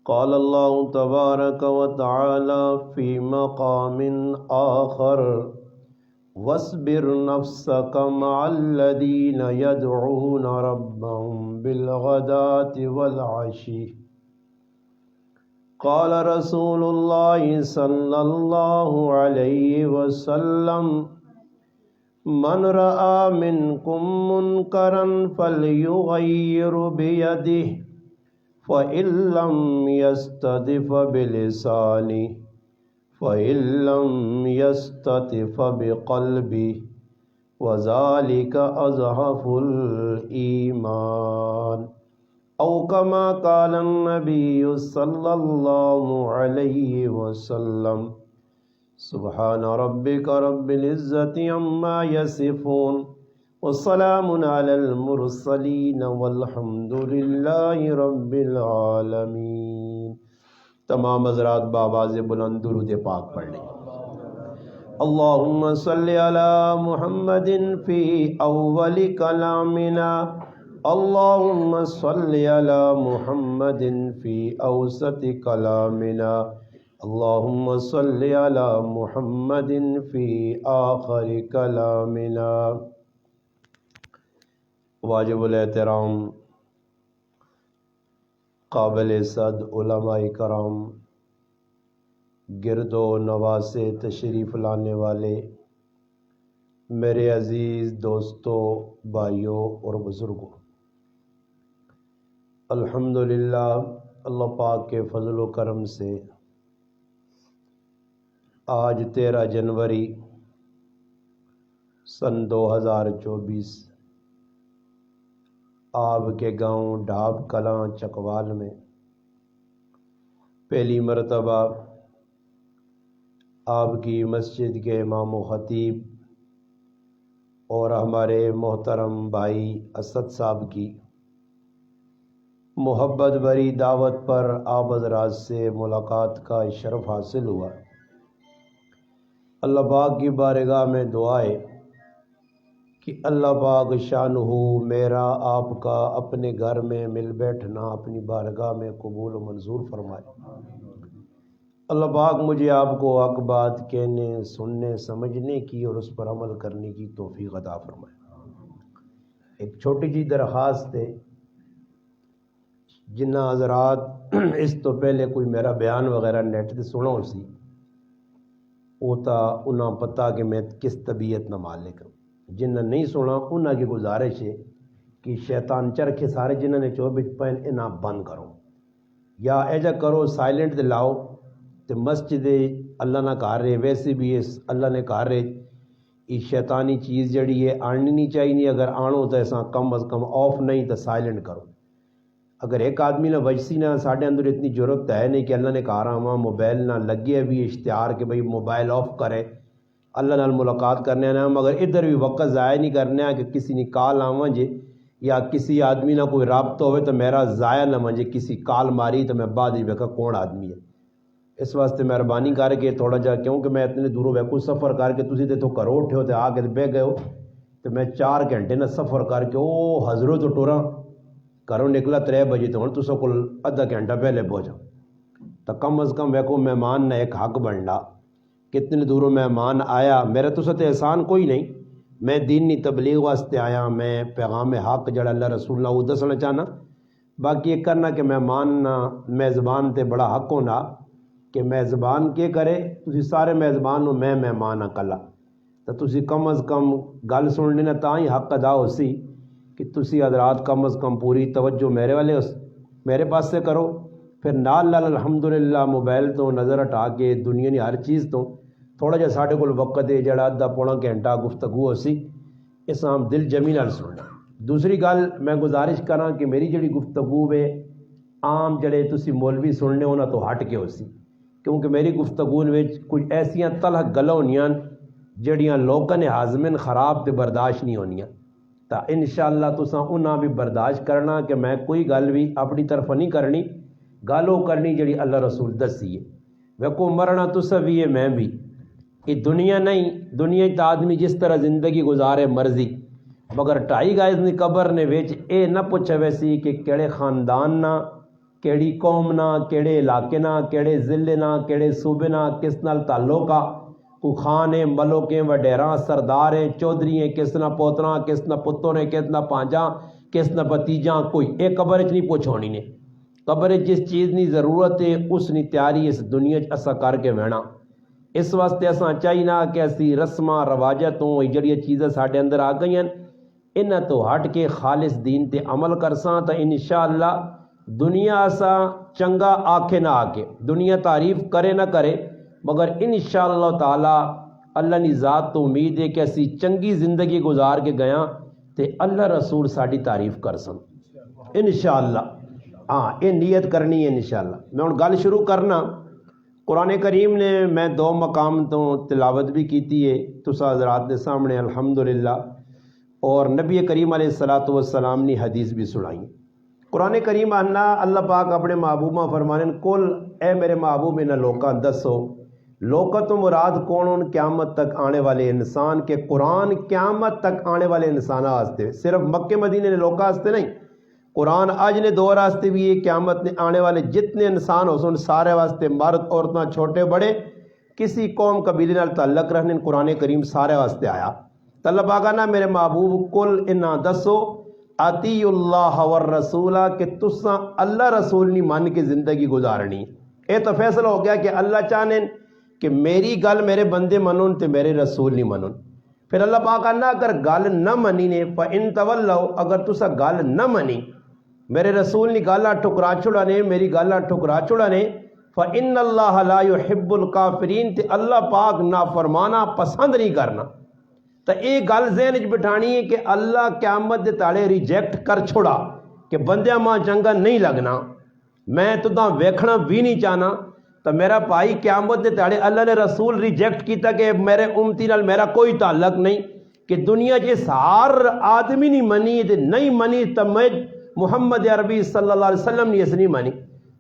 قال الله تبارك وتعالى في مقام آخر واصبر نفسك مع الذين يدعون ربهم بالغداة والعشي قال رسول الله صلى الله عليه وسلم من رأى منكم منكرا فليغير بيده فإن لم يستطع فبلسانه فإن لم يستطع فبقلبه وذلك أضعف الإيمان أو كما قال النبي صلى الله عليه وسلم سبحان ربك رب العزة عما يصفون والسلام على المرسلين والحمد لله رب العالمین۔ تمام حضرات بآواز بلند درود پاک پڑھ لیں۔ اللہم صلی علی محمد فی اول کلامنا، اللہم صلی علی محمد فی اوسط کلامنا، اللہم صلی علی محمد فی آخر کلامنا۔ واجب الاحترام قابل صد علماء کرام، گرد و نواز سے تشریف لانے والے میرے عزیز دوستوں، بھائیوں اور بزرگوں، الحمدللہ اللہ پاک کے فضل و کرم سے آج 13 جنوری سن 2024 آپ کے گاؤں ڈھاب کلاں چکوال میں پہلی مرتبہ آپ کی مسجد کے امام و خطیب اور ہمارے محترم بھائی اسد صاحب کی محبت بھری دعوت پر آپ حضرات سے ملاقات کا شرف حاصل ہوا۔ اللہ پاک کی بارگاہ میں دعا ہے کہ اللہ پاک شانہ میرا آپ کا اپنے گھر میں مل بیٹھنا اپنی بارگاہ میں قبول و منظور فرمائے۔ اللہ پاک مجھے آپ کو حق بات کہنے، سننے، سمجھنے کی اور اس پر عمل کرنے کی توفیق عطا فرمائے۔ ایک چھوٹی جی درخواست ہے، جنہ حضرات اس تو پہلے کوئی میرا بیان وغیرہ نیٹ تے سنا ہو سی اوتا انہاں پتہ کہ میں کس طبیعت نہ مالک ہوں، جنہ نہیں سنا انہاں کی گزارش ہے کہ شیطان چرخے سارے جنہوں نے 24 پین انہاں بند کرو یا ایجا کرو سائلنٹ دے لاؤ تے مسجد اللہ نہ کہا رہے، ویسے بھی اس اللہ نے کہا رہے یہ شیطانی چیز جڑی ہے آنی نہیں چاہیے، اگر آنو تو ایسا کم از کم آف نہیں تو سائلنٹ کرو۔ اگر ایک آدمی نہ وجسی نہ ساڑھے اندر اتنی ضرورت ہے نہیں کہ اللہ نے کہا رہا ہاں موبائل نہ لگے بھی اشتہار کہ بھئی موبائل آف کرے اللہ نال ملاقات کرنے نہ، مگر ادھر بھی وقت ضائع نہیں کرنے کہ کسی نے کال آواں جے یا کسی آدمی نہ کوئی رابطہ ہوئے تو میرا ضائع نہ منجے، کسی کال ماری تو میں بعد ہی بیکا کون آدمی ہے۔ اس واسطے مہربانی کر کے تھوڑا جا کیونکہ میں اتنے دوروں بیکو سفر کر کے تسی تے تو کرو اٹھے ہو تے آ کے بہ گئے ہو تو میں 4 گھنٹے نہ سفر کر کے او حضرت ٹوراں گھروں نکلا 3 بجے تو ہوں تسا کل آدھا گھنٹہ پہلے پہنچا تو کم از کم ویکو مہمان نہ ایک حق بننا، کتنے دوروں مہمان آیا میرا تو تے احسان کوئی نہیں، میں دینی تبلیغ واسطے آیا، میں پیغام حق جڑا اللہ رسول اللہ وہ دسنا چاہنا، باقی یہ کرنا کہ مہمان نہ میزبان تے بڑا حق ہونا کہ میزبان کے کرے، تسی سارے میزبان ہو میں مہمان ہاں کلا تو تسی کم از کم گل سن لینا تاں ہی حق ادا ہو سی کہ تسی حضرات کم از کم پوری توجہ میرے والے میرے پاس سے کرو، پھر نال نال الحمدللہ موبائل تو نظر ہٹا کے دنیا کی ہر چیز تو تھوڑا جا ساڑھے کو وقت ہے جڑا آدھا پونا گھنٹہ گفتگو ہو سی اس ہم دل جمی نال سننا۔ دوسری گل میں گزارش کراں کہ میری جڑی گفتگو ہے عام جڑے تسی مولوی سننے ہونا تو ہٹ کے ہو سی، کیونکہ میری گفتگو وچ کچھ ایسیاں تلخ گلاں ہونیاں جڑیاں لوکاں نے ہاضمن خراب تے برداشت نہیں ہونیاں، تا انشاءاللہ تساں انہاں بھی برداشت کرنا کہ میں کوئی گل بھی اپنی طرف نہیں کرنی، گالوں کرنی جڑی اللہ رسول دسی ہے۔ ویکو مرنا تسا بھی ہے میں بھی، یہ دنیا نہیں، دنیا تا آدمی جس طرح زندگی گزارے مرضی، مگر 2.5 گز کی قبر نے ویچ اے نہ پوچھے ویسی کہ کیڑے خاندان نہ کیڑی قوم نہ کیڑے علاقے نہ کیڑے ضلع نہ کیڑے صوبے نہ کس نال تعلق آ، کو خان ہیں ملوک ہیں وڈیراں سردار ہیں چودھری ہیں کس نہ پوتراں کس نہ پتر ہیں کس نہ پانجاں کس نہ بتیجاں کوئی ایک قبر چ نہیں پوچھونی نے قبر جس چیز نی ضرورت ہے اس نی تیاری اس دنیا چ اسا کر کے وینا اس واسطے اساں چاہینا کہ اسی رسماں رواجتوں جڑی چیزاں ساڈے اندر آ گئی ہیں انہاں تو ہٹ کے خالص دین تے عمل کرساں تو انشاءاللہ دنیا اساں چنگا آکھے نہ آکے دنیا تعریف کرے نہ کرے مگر انشاءاللہ تعالی اللہ نی ذات تو امید ہے کہ اسی چنگی زندگی گزار کے گیاں تے اللہ رسول ساڈی تعریف کرسن انشاءاللہ۔ ہاں یہ نیت کرنی ہے انشاءاللہ۔ میں ہن گل شروع کرنا قرآن کریم نے میں 2 مقام تو تلاوت بھی کیتی ہے تسا حضرات دے سامنے الحمدللہ اور نبی کریم علیہ الصلوۃ والسلام نے حدیث بھی سنائی۔ قرآن کریم آنا اللہ پاک اپنے محبوبہ فرمانے کل اے میرے محبوب انہاں لوکاں دسو لوکاں تو مراد کون ان قیامت تک آنے والے انسان کے قرآن قیامت تک آنے والے انسان واسطے صرف مکے مدینے نے لوکاں واسطے نہیں قرآن آج نے دور واسطے بھی یہ قیامت نے آنے والے جتنے انسان ہو سن سارے واسطے مرد عورتاں چھوٹے بڑے کسی قوم قبیلے نال تعلق رکھنے قرآن کریم سارے واسطے آیا۔ اللہ پاک نا میرے محبوب کل انہاں دسو اطیع اللہ والرسول کہ تساں اللہ رسول نہیں مان کے زندگی گزارنی۔ اے تو فیصلہ ہو گیا کہ اللہ چاہنے کہ میری گل میرے بندے منون تے میرے رسول نہیں منون۔ پھر اللہ پاک نا اگر گل نہ منی نے فَإِن تَوَلَّوْا اگر تساں گل نہ منی میرے رسول نے گالا ٹھکرا چھڑانے میری گالا ٹھکرا چھڑانے فَإِنَّ اللَّهَ لَا يُحِبُّ الْكَافِرِينَ تے اللہ پاک نافرمانا پسند نہیں کرنا۔ تو یہ گل ذہن وچ بٹھانی ہے کہ اللہ قیامت دے تاڑے ریجیکٹ کر چھوڑا کہ بندیاں ماں چنگا نہیں لگنا میں تو تاں ویکھنا بھی نہیں چاہنا تو میرا بھائی قیامت دے تاڑے اللہ نے رسول ریجیکٹ کیتا کہ میرے امتی نال میرا کوئی تعلق نہیں کہ دنیا کے ہر آدمی نہیں منی تے نہیں منی تو میں محمد عربی صلی اللہ علیہ وسلم نے اس نہیں مانی۔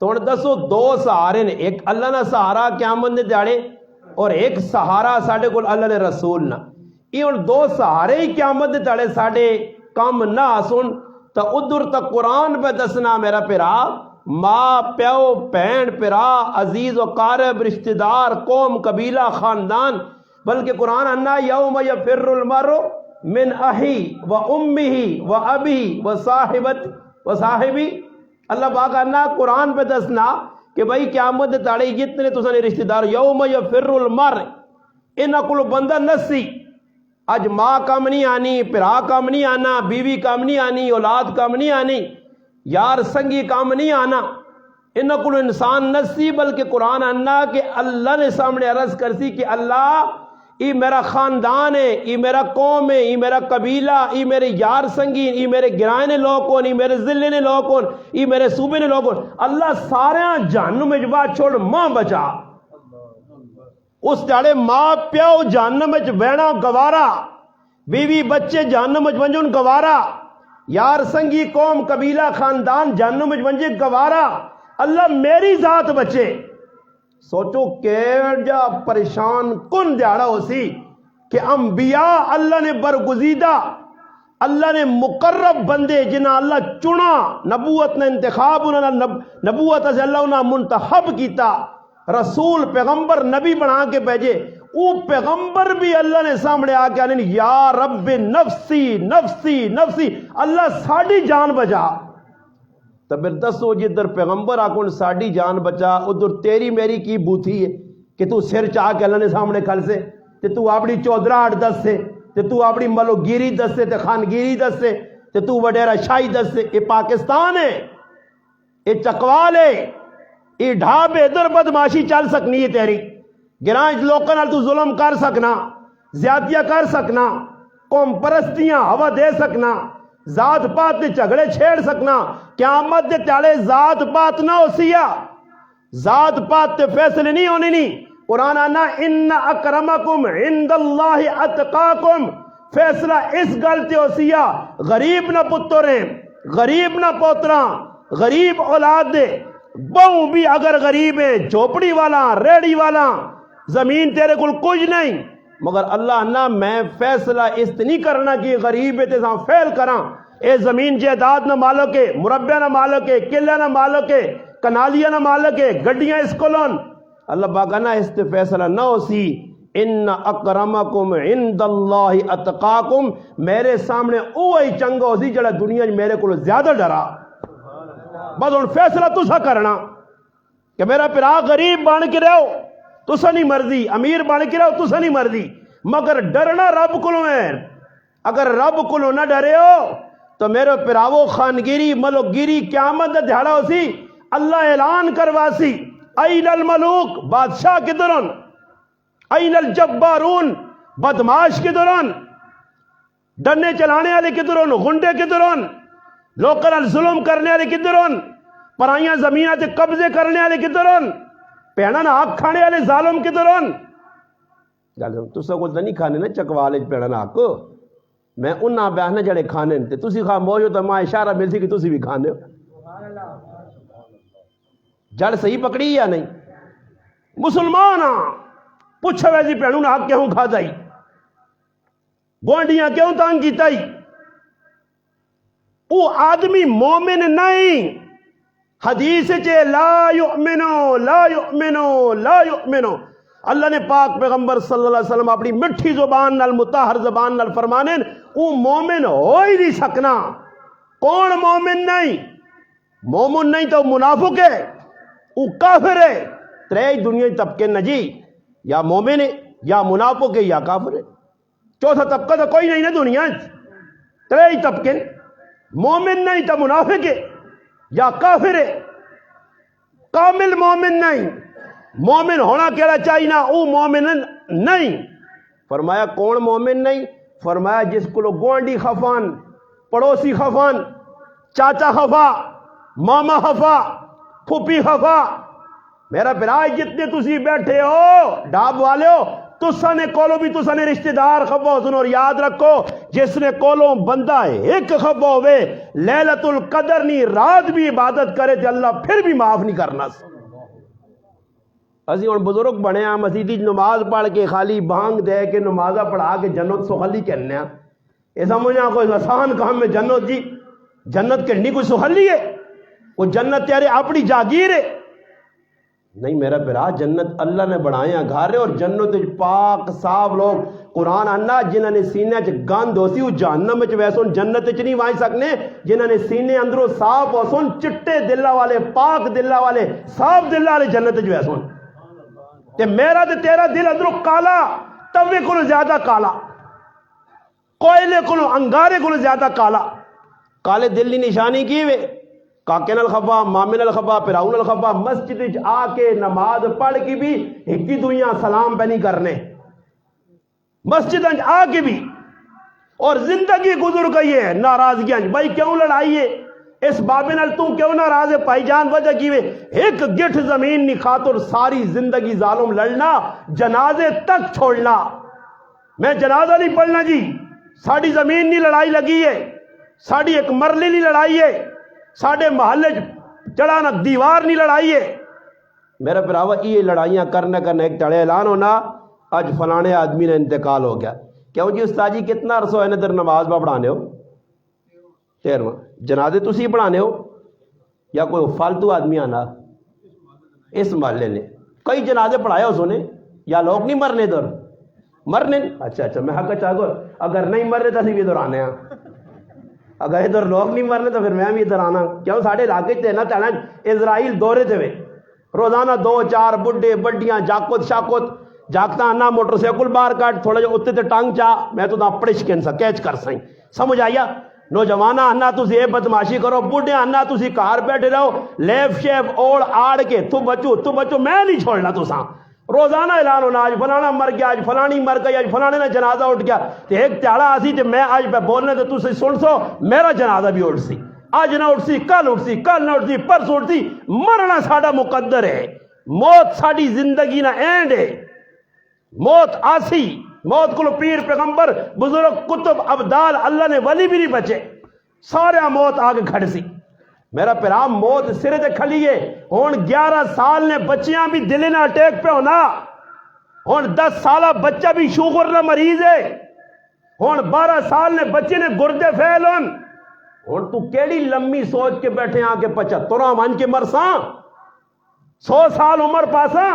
تو ہن دسو 2 سہارے نے ایک اللہ نہ سہارا قیامت دے دیہڑے اور ایک سہارا ساڈے کول اللہ نے رسول نہ یہ ہن 2 سہارے ہی قیامت دے دیہڑے ساڈے کم نہ آسن تو ادھر تک قرآن پہ دسنا میرا پیرا ماں پیو بہن پیرا عزیز و قارب رشتہ دار قوم قبیلہ خاندان بلکہ قرآن انا یوم یفر المرء من اہی و امہ و ابی و صاحبی اللہ پاک انا قرآن پہ دسنا کہ بھائی قیامت تاڑے جتنے تساں رشتہ دار یوم یفر المرء انہاں کول بندہ نسی اج ماں کم نہیں آنی پرا کم نہیں آنا بیوی کم نہیں آنی اولاد کم نہیں آنی یار سنگی کام نہیں آنا انہاں کول انسان نسی بلکہ قرآن انا کہ اللہ نے سامنے عرض کرسی کہ اللہ یہ میرا خاندان ہے یہ میرا قوم ہے یہ میرا قبیلہ یہ میرے یار سنگی یہ میرے گرانے لوگ ہون یہ میرے ضلع نے لوگ ہون یہ میرے صوبے نے لوگ ہون اللہ سارے جہنم میں جبا چھوڑ ماں بچا اس تاڑے ماں پیو جہنم میں بہنا گوارا بیوی بچے جہنم میں ونجن گوارا یار سنگی قوم قبیلہ خاندان جہنم میں ونجے گوارا اللہ میری ذات بچے سوچو کیڑا پریشان کن دیاڑا ہو سی کہ انبیاء اللہ نے برگزیدہ اللہ نے مقرب بندے جنہاں اللہ چنا نبوت نے انتخاب نبوت سے اللہ انہاں منتخب کیتا رسول پیغمبر نبی بنا کے بھیجے او پیغمبر بھی اللہ نے سامنے آ کے آنے یا رب نفسی نفسی نفسی اللہ ساڑی جان بچا تو پھر دسو جدھر پیغمبر آکن ساڑی جان بچا ادھر تیری میری کی بوتھی ہے کہ تو سر چاہ کے اللہ نے سامنے کھل سے تے تو اپنی چودراہٹ دس سے تے تو اپنی ملو گیری دس سے تے خانگیری دس سے تے تو وڈیرہ شاہی دس سے یہ پاکستان ہے یہ چکوال ہے یہ ڈھاب ادھر بدماشی چل سکنی ہے تیری گرانج لوکاں نال تو ظلم کر سکنا زیادتیاں کر سکنا قوم پرستیاں ہوا دے سکنا ذات پات نے جھگڑے چھیڑ سکنا قیامت دے تالے ذات پات نہ ہو سیا ذات پات تے فیصلے نہیں ہونے نہیں قرآن آنا ان اکرمکم عند اللہ اتقاکم فیصلہ اس گلتے ہو سیا غریب نہ پتریں غریب نہ پوتراں غریب اولاد دے بہو بھی اگر غریب ہے جھوپڑی والا ریڑی والا زمین تیرے کل کچھ نہیں مگر اللہ نہ میں فیصلہ اس نہیں کرنا کہ غریب ہے تیساں فیل کراں اے زمین جائیداد نہ مالک ہے مربع نہ مالک ہے قلعہ نہ مالک ہے کنالیاں نہ مالک ہے گڈیاں اس کولون اللہ باگانا اس تے فیصلہ نہ ہو سی ان اکرمکم عند اللہ اتقاکم میرے سامنے اوہی چنگا ہو سی جڑا دنیا میرے کو زیادہ ڈرا بس ہن فیصلہ تسا کرنا کہ میرا پرا غریب بن کے رہو تسا نہیں مرضی امیر بن کے رہو تسا نہیں مرضی مگر ڈرنا رب کو ہے اگر رب کو نہ ڈرے ہو تو میرے پراو خانگیری ملوگیری قیامت دہاڑا ہو سی اللہ اعلان کروا سی این الملوک بادشاہ کدھرن این الجبارون بدماش کدھرن ڈرنے چلانے والے کدھرن غنڈے کدھرن لوکاں نال ظلم کرنے والے کدھرن پرائیاں زمیناں تے قبضے کرنے والے کدھرن پیڑاں نال حق کھانے والے ظالم کدھرن گل تساں کو نہیں کھانے نا چکوالے پیڑاں نال حق میں انہاں بیان جڑے کھانے تے تسی خاموش ہو تو میں اشارہ ملتی کہ تسی بھی کھانے ہو جڑ صحیح پکڑی یا نہیں مسلمان ہاں پوچھو ویسی پیڑوں نے حق کیوں کھا دائی گوانڈیاں کیوں تانگ کیتائی او آدمی مومن نہیں حدیث چے لا یؤمنو لا یؤمنو لا یؤمنو اللہ نے پاک پیغمبر صلی اللہ علیہ وسلم اپنی مٹھی زبان نال مطہر زبان نال فرمانے او مومن ہو ہی نہیں سکنا کون مومن نہیں مومن نہیں تو منافق ہے او کافر ہے ترے دنیا طبقے نجی یا مومن ہے یا منافق ہے یا کافر ہے چوتھا طبقہ تو کوئی نہیں نا دنیا ترے طبقے مومن نہیں تو منافق ہے یا کافر ہے کامل مومن نہیں مومن ہونا کہنا چاہیے نا او مومن نہیں فرمایا کون مومن نہیں فرمایا جس کو گوانڈی خفان پڑوسی خفان چاچا خفا ماما خفا پھوپھی خفا میرا برائے جتنے تسی بیٹھے ہو ڈاب والے ہو تسا نے کولو بھی تسا نے رشتہ دار خفا سنو اور یاد رکھو جس نے کولو بندہ ایک خفا ہوئے لیلۃ القدر نہیں رات بھی عبادت کرے تو اللہ پھر بھی معاف نہیں کرنا اسی ہوں بزرگ بنے ہیں مسیدی نماز پڑھ کے خالی بھانگ دے کے نمازہ پڑھا کے جنت سخلی کہنے ہیں یہ سمجھنا کوئی آسان کام میں جنت جی جنت کرنی کوئی سخلی ہے وہ جنت تیرے اپنی جاگیر ہے نہیں میرا برا جنت اللہ نے بنایا گھر اور جنت پاک صاف لوگ قرآن آنا جنہوں نے سینے چ گند ہو سی وہ جہنم وچ ویسے جنت چ نہیں وائیں سکنے جنہوں نے سینے اندروں صاف ہو سن چٹے دلہ والے پاک دلہ والے صاف دلہ والے جنت چ ویسے تے میرا تے تیرا دل اندروں کالا توے کو زیادہ کالا کوئلے کو انگارے کو زیادہ کالا کالے دل کی نشانی کی وے کاکے نال خفا مامے نال خفا پراؤ نال خفا مسجد آ کے نماز پڑھ کے بھی ایک ہی دنیا سلام پہ نہیں کرنے مسجد آ کے بھی اور زندگی گزر گئی ہے ناراضگیاں بھائی کیوں لڑائی ہے اس بابے نال تو کیوں ناراض ہے بھائی جان وجہ کی وے ایک گٹھ زمین نہیں خاطر ساری زندگی ظالم لڑنا جنازے تک چھوڑنا میں جنازہ نہیں پڑھنا جی ساڑی زمین نہیں لڑائی لگی ہے ساڑی ایک مرلی نہیں لڑائی ہے ساڑے محلے چڑھانا دیوار نہیں لڑائی ہے میرا پراوا یہ لڑائیاں کرنے ایک تڑے اعلان ہونا آج فلانے آدمی نے انتقال ہو گیا کیوں جی استاد جی کتنا عرصہ ہے ندر نماز با پڑھانے ہو 13واں جنازے تسی پڑھانے ہو یا کوئی فالتو آدمی آنا اس محلے نے کئی جنازے پڑھائے ہو سونے یا لوگ نہیں مرنے ادھر مرنے اچھا میں حق چاہ گو اگر نہیں مر رہے تو اسی بھی ادھر آنے ہیں اگر ادھر لوگ نہیں مرنے تو پھر میں بھی ادھر آنا کیوں ساڑھے علاقے تے نا چاہنا اسرائیل دورے تھے روزانہ 2-4 بڈھے بڈیاں جاکت شاکت جاکتا آنا موٹر سیکل بار کٹ تھوڑا جو اتنے تے ٹانگ چاہ میں تو پڑھ شکن سا کیچ کر سائیں سمجھ آیا نوجوانہ آنا تسی اے بدماشی کرو بڈھے آنا تسی کار بیٹھے رہو لیف شیف اوڑ آڑ کے تو بچو میں نہیں چھوڑنا تو ساں روزانہ اعلان ہونا آج فلانا مر گیا آج فلانی مر گئی آج فلانے نے جنازہ اٹھ گیا تو ایک تیاڑا آسی تے میں آج پہ بولنے تو تسی سن سو میرا جنازہ بھی اٹھ سی آج نہ اٹھ سی کل نہ اٹھ سی پرس اٹھ سی مرنا ساڑا مقدر ہے موت ساڑی زندگی نہ اینڈ ہے موت آسی موت کو پیر پیغمبر بزرگ کتب ابدال اللہ نے ولی بھی نہیں بچے سارے موت آگے کھڑ سی میرا پیرام موت سرے تے کھلی ہے ہون 11 سال نے بچیاں بھی دلے نہ اٹیک پہ ہونا ہون 10 سالہ بچہ بھی شوگر نہ مریض ہے ہون 12 سال نے بچے نے گردے پھیل ہون تو کیڑی لمبی سوچ کے بیٹھے آ کے 75 من کے مرساں 100 سال عمر پاسا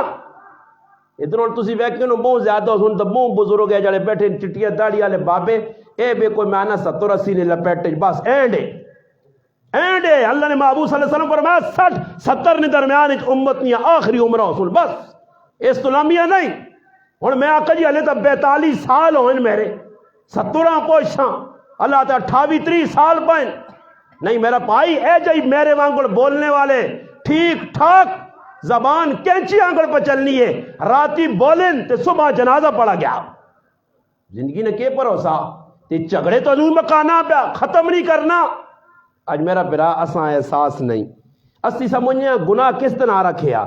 ادھر تھی ویکھے نو بہت زیادہ سن تو بہت بزرگ ہے جڑے بیٹھے چٹیا داڑھی والے بابے اے بے کوئی میں 70 80 نے لپیٹے بس اینڈے اللہ نے محبوب صلی اللہ علیہ وسلم فرمایا 60 70 نے درمیان امت نہیں آخری عمر حصول بس اس تو لمبیا نہیں ہوں میں آخا جی ہلے تو 42 سال ہوئے میرے 70 پوچھا اللہ تو 28 30 سال پائیں نہیں میرا بھائی اے جائی میرے وانگڑ بولنے والے ٹھیک ٹھاک زبان کینچی آنگڑ پہ چلنی ہے راتی بولیں تے صبح جنازہ پڑا گیا زندگی نے کیا بھروسہ تے جھگڑے تو ضرور مکانا پیا ختم نہیں کرنا آج میرا برا اساں احساس نہیں اسی سمجھنے گناہ کس طرح رکھیا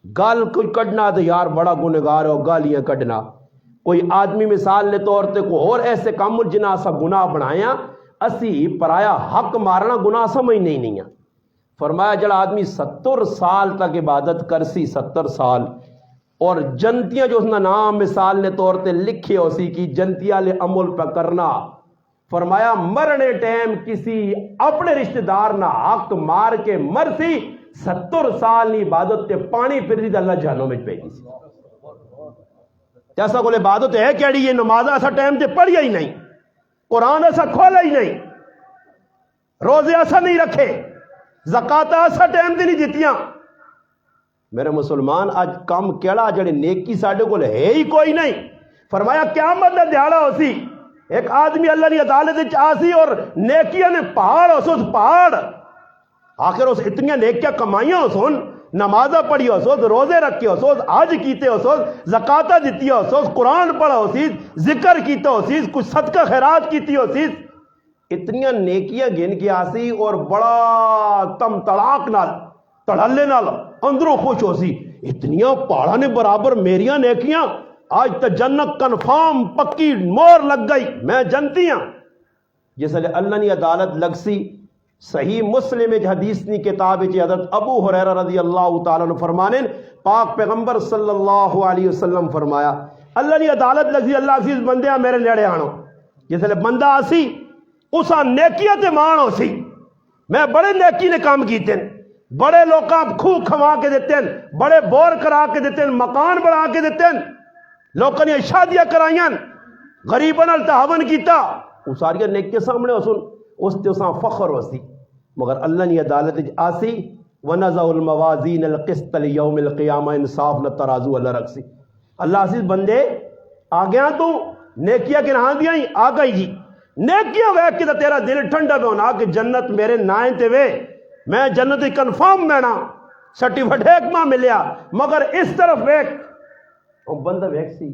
گال کوئی کڈنا تو یار بڑا گنہگار ہو گالیاں کڈنا کوئی آدمی مثال لے طور تے کوئی اور ایسے کام جنہاں سا گناہ بنایا اسی پرایا حق مارنا گناہ سمجھ نہیں ہے فرمایا جڑا آدمی 70 سال تک عبادت کرسی 70 سال اور جنتیاں جو اس نے نام مثال نے طور تے لکھے ہو سی کی جنتیاں لے عمل پہ کرنا فرمایا مرنے ٹائم کسی اپنے رشتہ دار نہ حق مار کے مرسی 70 سال نی عبادت تے پانی پھر دی اللہ جہنم میں پہ گی ایسا کوئی عبادت ہے کیڑی یہ نماز ایسا ٹائم تے پڑھیا ہی نہیں قرآن ایسا کھولا ہی نہیں روزے ایسا نہیں رکھے زکاة ایسا ٹائم تے نہیں دیتیاں میرے مسلمان آج کم کیڑا جڑے نیکی ساڑھے کو ہے ہی کوئی نہیں فرمایا قیامت دا دیہڑا ہو سی ایک آدمی اللہ نے عدالت آسی اور نیکیاں نے پہاڑ ہو سوز پہاڑ آخر اس اتنی نیکیاں کمائیاں ہو سون نمازہ پڑھی ہو سوز روزے رکھے ہو سوز حج کیتے ہو سوز زکاة دیتی ہو سوز قرآن پڑھا ہو سیز ذکر کیتے ہو سیز کچھ صدقہ خیرات کیتی ہو سیز اتنی نیکیاں گن کے آسی اور بڑا تم تڑاک نال تڑھلے نال اندروں خوش ہو سی اتنیاں پہاڑا نے برابر میریاں نیکیاں آج تا جنت کنفارم پکی مور لگ گئی میں جنتی ہوں جس لئے اللہ نے عدالت لگ سی صحیح مسلم حدیث نی کتاب حضرت ابو ہریرہ رضی اللہ تعالیٰ عنہ فرمانے پاک پیغمبر صلی اللہ علیہ وسلم فرمایا اللہ نے عدالت لگ سی اللہ عزیز بندیاں میرے نیڑے آنو جس لئے بندہ آسی اسا نیکیاں تے مانو سی میں بڑے نیکی نے کام کیتے ہیں بڑے لوکاں کھو کھوا کے دیتے ہیں بڑے بور کرا کے دیتے ہیں مکان بڑھا کے دیتے ہیں لوکاں نے شادیاں کرائیاں غریباں التحون کیتا وہ ساری نیکی سامنے ہو سن اس تے اساں فخر ہو سی مگر اللہ نے عدالت آسی وَنَزَعُ الْمَوَازِينَ الْقِسْطَ لِيَوْمِ الْقِيَامَةِ انصاف نہ ترازو اللہ رکھ سی اللہ عزیز بندے آگیاں تو نیکیاں کے نہاں دیاں آ گئی جی نیکیاں ویک کے تیرا دل ٹھنڈا پہ ہونا کہ جنت میرے نائن تے وے میں جنت کنفرم مینا سرٹیفکیٹ ماں ملیا مگر اس طرف ویک اور بندہ ویک سی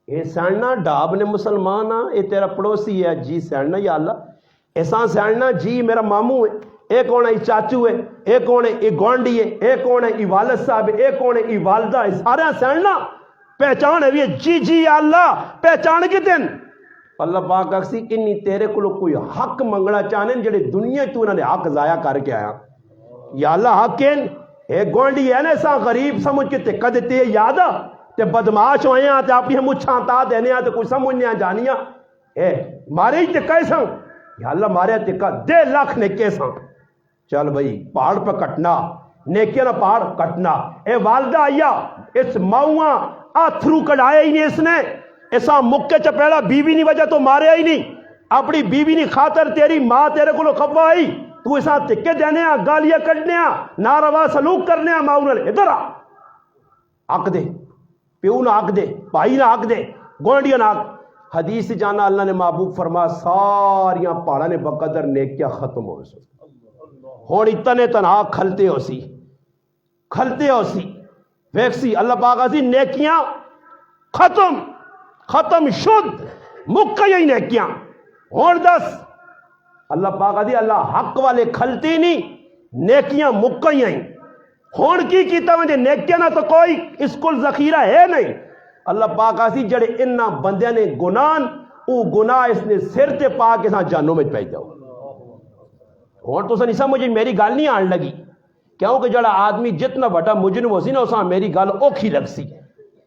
اے سیڑنا ڈاب نے مسلمان اے تیرا پڑوسی ہے جی سیڑنا یا اللہ ایسا سیڑنا جی میرا ماموں ہے ایک کون ہے چاچو ہے ایک کون ہے ای گوانڈی ہے ایک کون ہے ای والد صاحب ہے ایک کون ہے ای والدہ ہے سارے سیڑنا پہچان ہے جی جی یا اللہ پہچان کے دن اللہ پاک اکسی انی تیرے کو کوئی حق منگنا چاہنے جڑے دنیا تو انہوں نے حق ضائع کر کے آیا یا اللہ حق کین ایک گوانڈی ہے نا ایسا غریب سمجھ کے تکہ دیتے ہیں یادا تے بدماش ہوئے ہیں تے آپ ہی مچھاں تا دینے ہیں تے کچھ سمجھنے ہیں جانیاں اے مارے ہی تکہ ایسا یا اللہ مارے تکہ 1.5 لاکھ نیکے ایسا چل بھئی پہاڑ پہ کٹنا نیکیاں نہ پہاڑ کٹنا اے والدہ آیا اس ماؤں آتھرو کڑایا ہی نہیں اس نے ایسا مکے چپیڑا بیوی نہیں وجہ تو مارے ہی نہیں اپنی بیوی نہیں خاطر تیری ماں تیرے کو کھپا آئی تو ایسا تکے دینے ہیں گالیاں کٹنے ہیں ناروا سلوک کرنے ہیں ماؤں نے ادھر حق دے پیو نہ حق دے بھائی نہ حق دے گوانڈیا نہ حق حدیث جانا اللہ نے محبوب فرما ساریاں پہاڑا نے بقدر نیکیاں ختم ہو سی ہون اتنے تنہا کھلتے ہو سی ویکسی اللہ پاک سی نیکیاں ختم شد مکہ ہی نیکیاں ہون دس اللہ پاک دی اللہ حق والے کھلتی نہیں نیکیاں مکہ ہی ہیں ہون کی کیتا مجھے نیکیاں نہ تو کوئی اسکول ذخیرہ ہے نہیں اللہ پاک سی جڑے انہاں بندیاں نے گناہ او گناہ اس نے سر تے پا کے ساتھ جانوں میں پہ جاؤ اور تو سنیسا مجھے میری گال نہیں آن لگی کیونکہ جڑا آدمی جتنا بڑا مجرم ہو سی نا اساں میری گال اوکھی لگ سی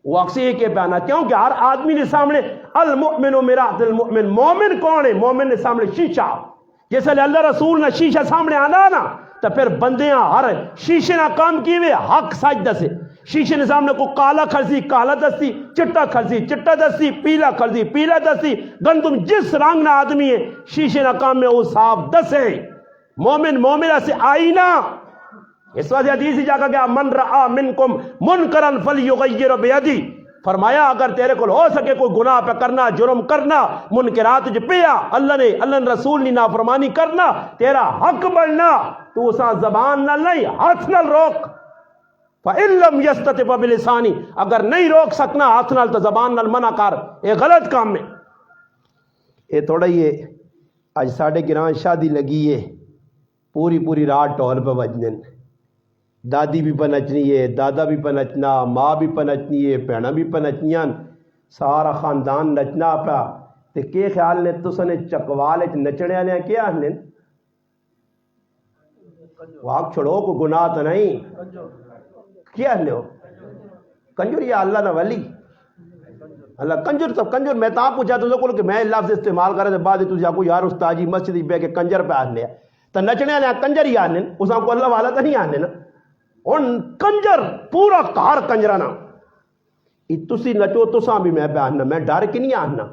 وہ اکسی ہے کہ بیانا کیونکہ ہر آدمی نے سامنے المؤمن و مرات المؤمن مومن کون ہے مومن نے سامنے شیشہ جیسے اللہ رسول نے شیشہ سامنے آنا نا تو پھر بندیاں ہر شیشے نہ کام کیے حق سجدہ سے شیشے نے سامنے کو کالا کھلسی کالا دستی چٹا کھلسی چٹا دستی پیلا کھلسی پیلا دستی گندم جس رنگ نہ آدمی ہے شیشے نہ کام میں وہ صاف دسے مومن مومنہ سے آئینہ اس وجہ حدیث ہی جا گیا من رآ منکم منکرا فلیغیر بیدی فرمایا اگر تیرے کو ہو سکے کوئی گناہ پہ کرنا جرم کرنا منکرات جو پیا اللہ نے رسول نے نافرمانی کرنا تیرا حق بڑھنا تو اسا زبان نہ نہیں ہاتھ نہ روک فَإِن لَمْ يَسْتَطِعْ فَبِلِسَانِهِ اگر نہیں روک سکنا ہاتھ نال تو زبان نال منع کر یہ غلط کام میں یہ تھوڑا یہ آج ساڑھے گران شادی لگی ہے پوری رات ٹول پہ بجنے دادی بھی پہ نچنی ہے دادا بھی پہ نچنا ماں بھی پہ نچنی ہے بہناں بھی پہ نچنیاں سارا خاندان نچنا پیا تے کے خیال نے تسنے چکوال نچنے والے کیا آخنے واق چھڑو کو گناہ تو نہیں کیا آخنے ہو کنجر یا اللہ نہ ولی اللہ کنجر سب کنجر میں تا پوچھا تو کو کہ میں لفظ استعمال کرے تے بعد تجھے کو یار استاجی مسجد بہ کے کنجر پہ آخنے تو نچنے والے کنجر ہی آخنے اساں کو اللہ والا تو نہیں آخنے نا ان کنجر پورا کار کنجرانا تسی نچو تساں بھی میں پہ آنا میں ڈر کے نہیں آنا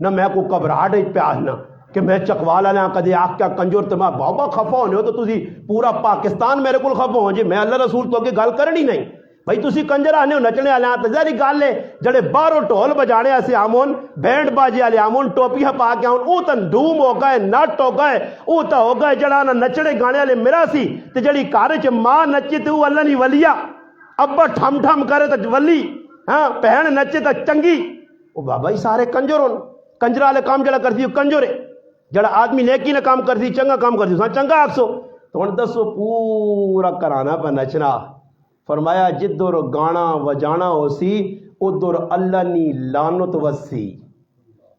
نہ میں کو گھبراہٹ پہ آنا کہ میں چکوالا لیا کدے آخ کیا کنجر تو میں بابا خفا ہونے ہو تو تسی پورا پاکستان میرے کو خفا ہو جی میں اللہ رسول تو اگے گل کرنی نہیں بھائی تسی کنجر آنے ہو نچنے والے تو ظاہری گل ہے جڑے باہروں ٹول بجانے ایسے آمون بینڈ باجے والے آمون ٹوپیاں پا کے آمون وہ تو ڈوم ہو گئے نٹ ہو گئے وہ تو ہو گئے جڑا نہ نچڑے گانے والے میرا سی تے جڑی کار چ ماں نچے تو اللہ نہیں ولیا ابا ٹھم ٹھم کرے تو ولی ہاں بہن نچے تو چنگی وہ بابا ہی سارے کنجر ہو کنجر والے کام جڑا کرتی ہو کنجر ہے جڑا آدمی نیکی نہ کام کرتی چنگا کام کرتی چنگا آخسو تو ہن دسو پورا کرانا پہ نچنا فرمایا جدر گانا وجانا ہو سی ادھر اللہ نی لانت وسی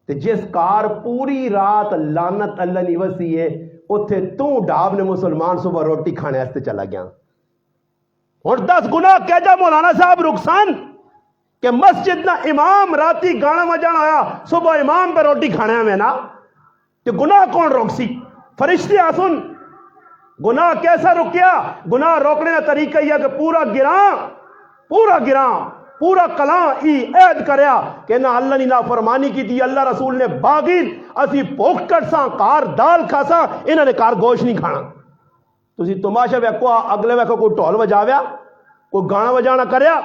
تے جس کار پوری رات لانت اللہ نی وسی ہے اتھے تو ڈاب نے مسلمان صبح روٹی کھانے ہستے چلا گیا اور 10 گناہ کہہ جا مولانا صاحب رخصان کہ مسجد نہ امام راتی گانا وجانا آیا صبح امام پہ روٹی کھانے میں نا کہ گناہ کون روک سی فرشتے آسن گناہ کیسا رکیا گناہ روکنے کا طریقہ یہ کہ پورا گراں پورا کلاں ای عید کریا کہ نہ اللہ نے نافرمانی کی تھی اللہ رسول نے باغین اسی بھوک کٹساں کار دال کھاساں انہوں نے کار گوشت نہیں کھانا تسی تماشا ویکھو اگلے ویکھو کوئی ٹول وجاویا کوئی گانا وجانا کریا